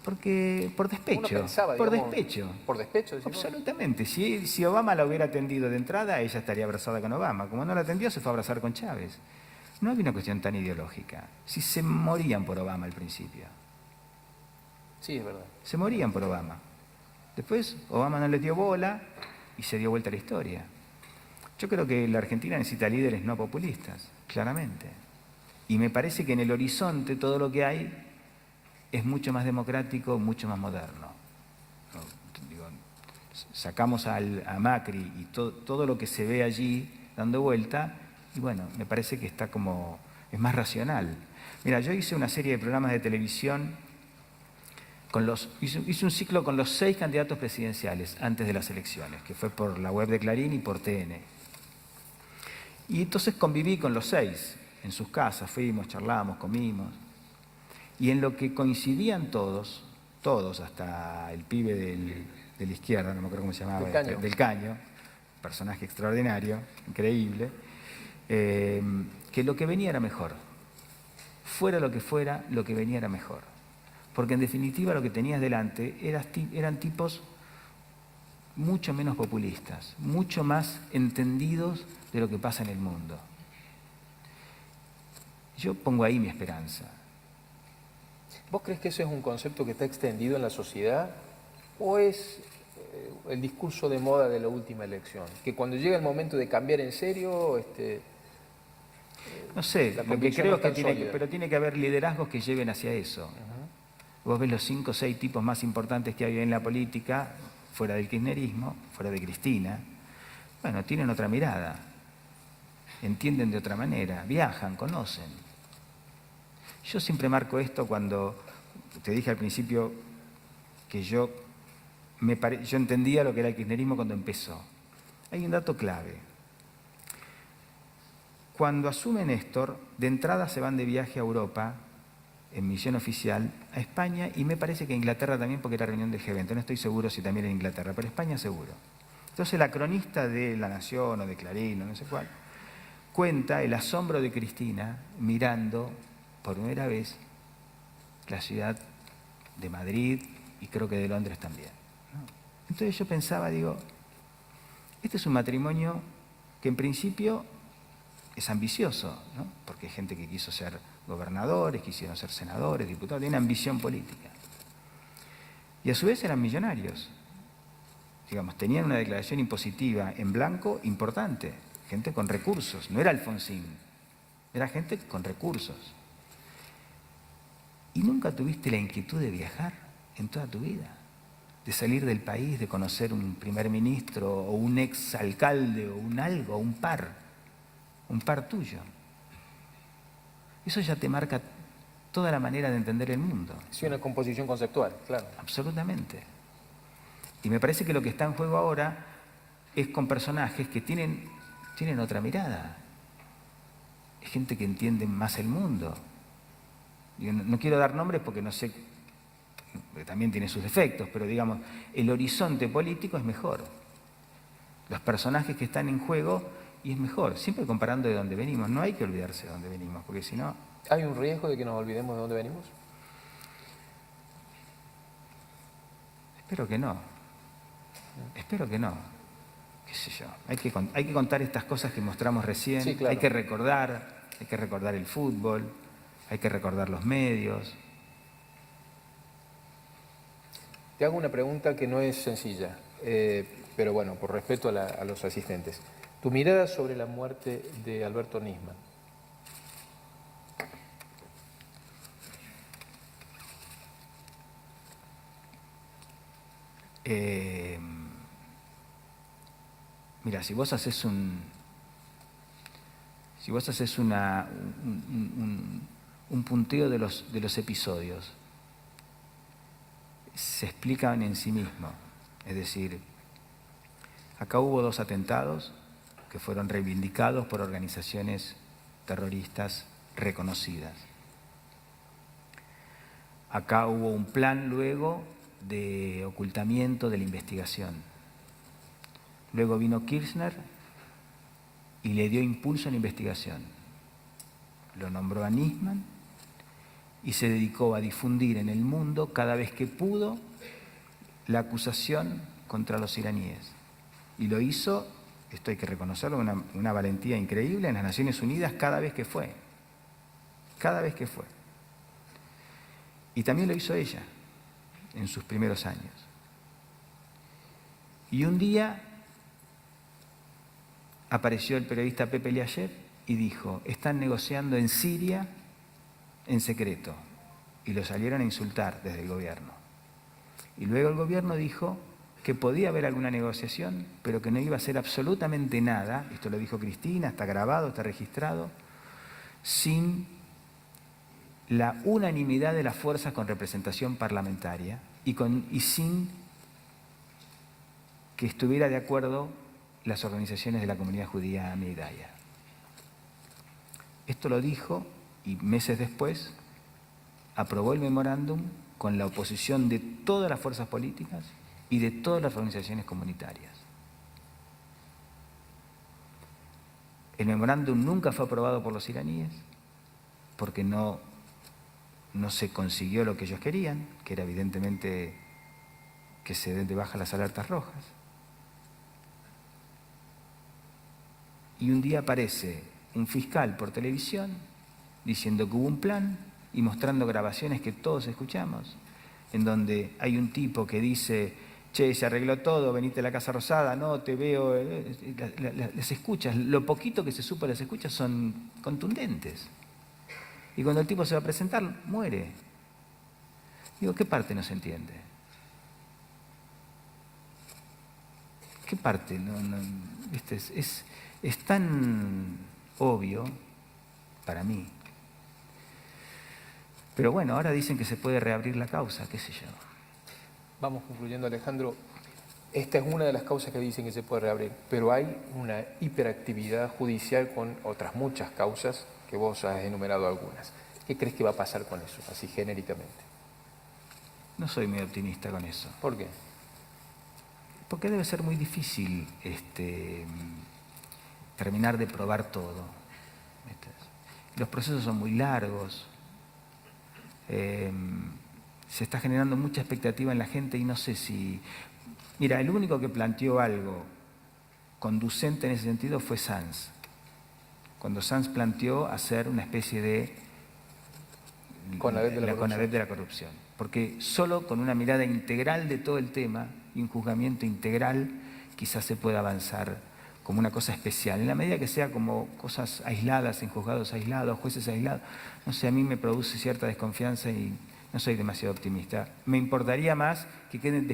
Porque por despecho. Uno pensaba, por digamos, despecho. ¿Por despecho? Decimos. Absolutamente. Si Obama la hubiera atendido de entrada, ella estaría abrazada con Obama. Como no la atendió, se fue a abrazar con Chávez. No había una cuestión tan ideológica. Si se morían por Obama al principio. Sí, es verdad. Se morían por Obama. Después Obama no les dio bola y se dio vuelta a la historia. Yo creo que la Argentina necesita líderes no populistas, claramente. Y me parece que en el horizonte todo lo que hay es mucho más democrático, mucho más moderno. Sacamos a Macri y todo lo que se ve allí dando vuelta, y bueno, me parece que está como, es más racional. Mira, yo hice una serie de programas de televisión, hice un ciclo con los 6 candidatos presidenciales antes de las elecciones, que fue por la web de Clarín y por TN. Y entonces conviví con los 6 en sus casas, fuimos, charlamos, comimos. Y en lo que coincidían todos, hasta el pibe de la izquierda, no me acuerdo cómo se llamaba, del Caño, personaje extraordinario, increíble, que lo que venía era mejor. Fuera lo que fuera, lo que venía era mejor. Porque en definitiva lo que tenías delante eran tipos mucho menos populistas, mucho más entendidos de lo que pasa en el mundo. Yo pongo ahí mi esperanza. ¿Vos crees que ese es un concepto que está extendido en la sociedad o es el discurso de moda de la última elección? Que cuando llega el momento de cambiar en serio, no sé, lo que creo es que tiene que haber liderazgos que lleven hacia eso. Vos ves los 5 o 6 tipos más importantes que hay en la política, fuera del kirchnerismo, fuera de Cristina, bueno, tienen otra mirada, entienden de otra manera, viajan, conocen. Yo siempre marco esto cuando te dije al principio que yo entendía lo que era el kirchnerismo cuando empezó. Hay un dato clave. Cuando asume Néstor, de entrada se van de viaje a Europa, en misión oficial, a España, y me parece que a Inglaterra también, porque era reunión del G20. No estoy seguro si también en Inglaterra, pero España seguro. Entonces la cronista de La Nación o de Clarín o no sé cuál, cuenta el asombro de Cristina mirando por primera vez la ciudad de Madrid y creo que de Londres también, ¿no? Entonces yo pensaba, digo, este es un matrimonio que en principio es ambicioso, ¿no? Porque hay gente que quiso ser gobernadores, quisieron ser senadores, diputados, tienen ambición política. Y a su vez eran millonarios. Digamos, tenían una declaración impositiva en blanco importante, gente con recursos, no era Alfonsín, era gente con recursos. ¿Y nunca tuviste la inquietud de viajar en toda tu vida? De salir del país, de conocer un primer ministro o un ex alcalde o un algo, un par tuyo. Eso ya te marca toda la manera de entender el mundo. Sí, una composición conceptual, claro. Absolutamente. Y me parece que lo que está en juego ahora es con personajes que tienen otra mirada. Es gente que entiende más el mundo. Yo no quiero dar nombres porque no sé, también tiene sus defectos, pero digamos, el horizonte político es mejor. Los personajes que están en juego y es mejor, siempre comparando de dónde venimos. No hay que olvidarse de dónde venimos, porque si no... ¿Hay un riesgo de que nos olvidemos de dónde venimos? Espero que no. Espero que no. Qué sé yo. Hay que contar estas cosas que mostramos recién. Sí, claro. Hay que recordar el fútbol, hay que recordar los medios. Te hago una pregunta que no es sencilla, pero bueno, por respeto a los asistentes. Tu mirada sobre la muerte de Alberto Nisman. Mira, si vos haces un punteo de los episodios, se explican en sí mismos. Es decir, acá hubo 2 atentados que fueron reivindicados por organizaciones terroristas reconocidas. Acá hubo un plan luego de ocultamiento de la investigación. Luego vino Kirchner y le dio impulso a la investigación. Lo nombró a Nisman y se dedicó a difundir en el mundo cada vez que pudo la acusación contra los iraníes. Y lo hizo, esto hay que reconocerlo, una valentía increíble en las Naciones Unidas cada vez que fue. Cada vez que fue. Y también lo hizo ella en sus primeros años. Y un día apareció el periodista Pepe Liayev y dijo, están negociando en Siria en secreto. Y lo salieron a insultar desde el gobierno. Y luego el gobierno dijo que podía haber alguna negociación, pero que no iba a hacer absolutamente nada, esto lo dijo Cristina, está grabado, está registrado, sin la unanimidad de las fuerzas con representación parlamentaria y sin que estuviera de acuerdo las organizaciones de la comunidad judía Meidaya. Esto lo dijo y meses después aprobó el memorándum con la oposición de todas las fuerzas políticas y de todas las organizaciones comunitarias. El memorándum nunca fue aprobado por los iraníes porque no se consiguió lo que ellos querían, que era evidentemente que se den de baja las alertas rojas. Y un día aparece un fiscal por televisión diciendo que hubo un plan y mostrando grabaciones que todos escuchamos, en donde hay un tipo que dice, che, se arregló todo, venite a la Casa Rosada, no, te veo, las escuchas, lo poquito que se supo de las escuchas son contundentes. Y cuando el tipo se va a presentar, muere. Digo, ¿qué parte no se entiende? ¿Qué parte? Es tan obvio para mí. Pero bueno, ahora dicen que se puede reabrir la causa, qué sé yo. Vamos concluyendo, Alejandro. Esta es una de las causas que dicen que se puede reabrir, pero hay una hiperactividad judicial con otras muchas causas que vos has enumerado algunas. ¿Qué crees que va a pasar con eso, así genéricamente? No soy muy optimista con eso. ¿Por qué? Porque debe ser muy difícil terminar de probar todo. Los procesos son muy largos. Se está generando mucha expectativa en la gente y no sé si... Mira, el único que planteó algo conducente en ese sentido fue Sanz. Cuando Sanz planteó hacer una especie de CONADEP de la corrupción. CONADEP de la corrupción. Porque solo con una mirada integral de todo el tema y un juzgamiento integral quizás se pueda avanzar como una cosa especial. En la medida que sea como cosas aisladas, en juzgados aislados, jueces aislados, no sé, a mí me produce cierta desconfianza y no soy demasiado optimista. Me importaría más que queden...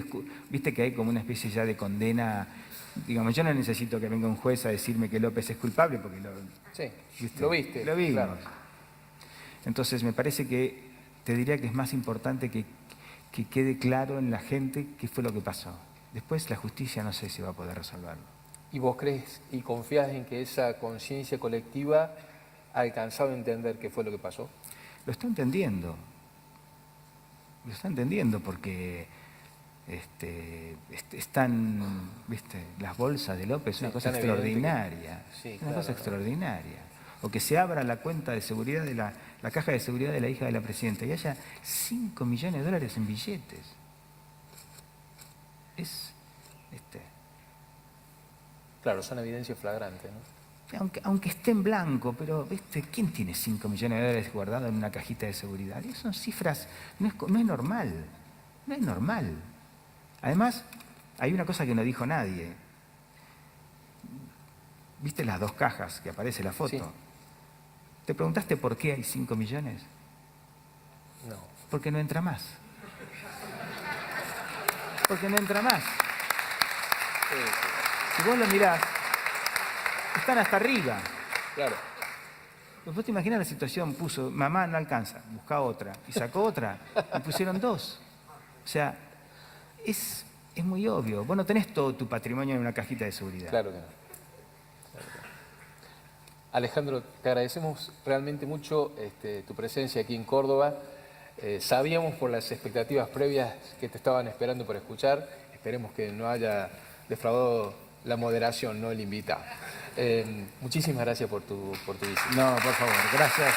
Viste que hay como una especie ya de condena. Digamos, yo no necesito que venga un juez a decirme que López es culpable porque Sí, ¿viste? lo viste. Lo vimos. Claro. Entonces me parece que te diría que es más importante que quede claro en la gente qué fue lo que pasó. Después la justicia no sé si va a poder resolverlo. ¿Y vos crees y confías en que esa conciencia colectiva ha alcanzado a entender qué fue lo que pasó? Lo está entendiendo. Lo está entendiendo porque están, ¿viste? Las bolsas de López, una cosa extraordinaria. Sí, una cosa extraordinaria. O que se abra la cuenta de seguridad de la caja de seguridad de la hija de la presidenta y haya 5 millones de dólares en billetes. Claro, son evidencias flagrantes, ¿no? Aunque esté en blanco, pero ¿viste? ¿Quién tiene 5 millones de dólares guardados en una cajita de seguridad? Y son cifras, no es normal, no es normal. Además, hay una cosa que no dijo nadie. ¿Viste las 2 cajas que aparece la foto? Sí. ¿Te preguntaste por qué hay 5 millones? No. Porque no entra más. Porque no entra más. Si vos lo mirás, están hasta arriba. Claro. Vos te imaginás la situación, puso, mamá no alcanza, busca otra, y sacó otra, y pusieron 2. O sea, es muy obvio. Vos no tenés todo tu patrimonio en una cajita de seguridad. Claro que no. Alejandro, te agradecemos realmente mucho tu presencia aquí en Córdoba. Sabíamos por las expectativas previas que te estaban esperando por escuchar. Esperemos que no haya defraudado la moderación, no el invitado. Muchísimas gracias por tu visita. No, por favor, gracias.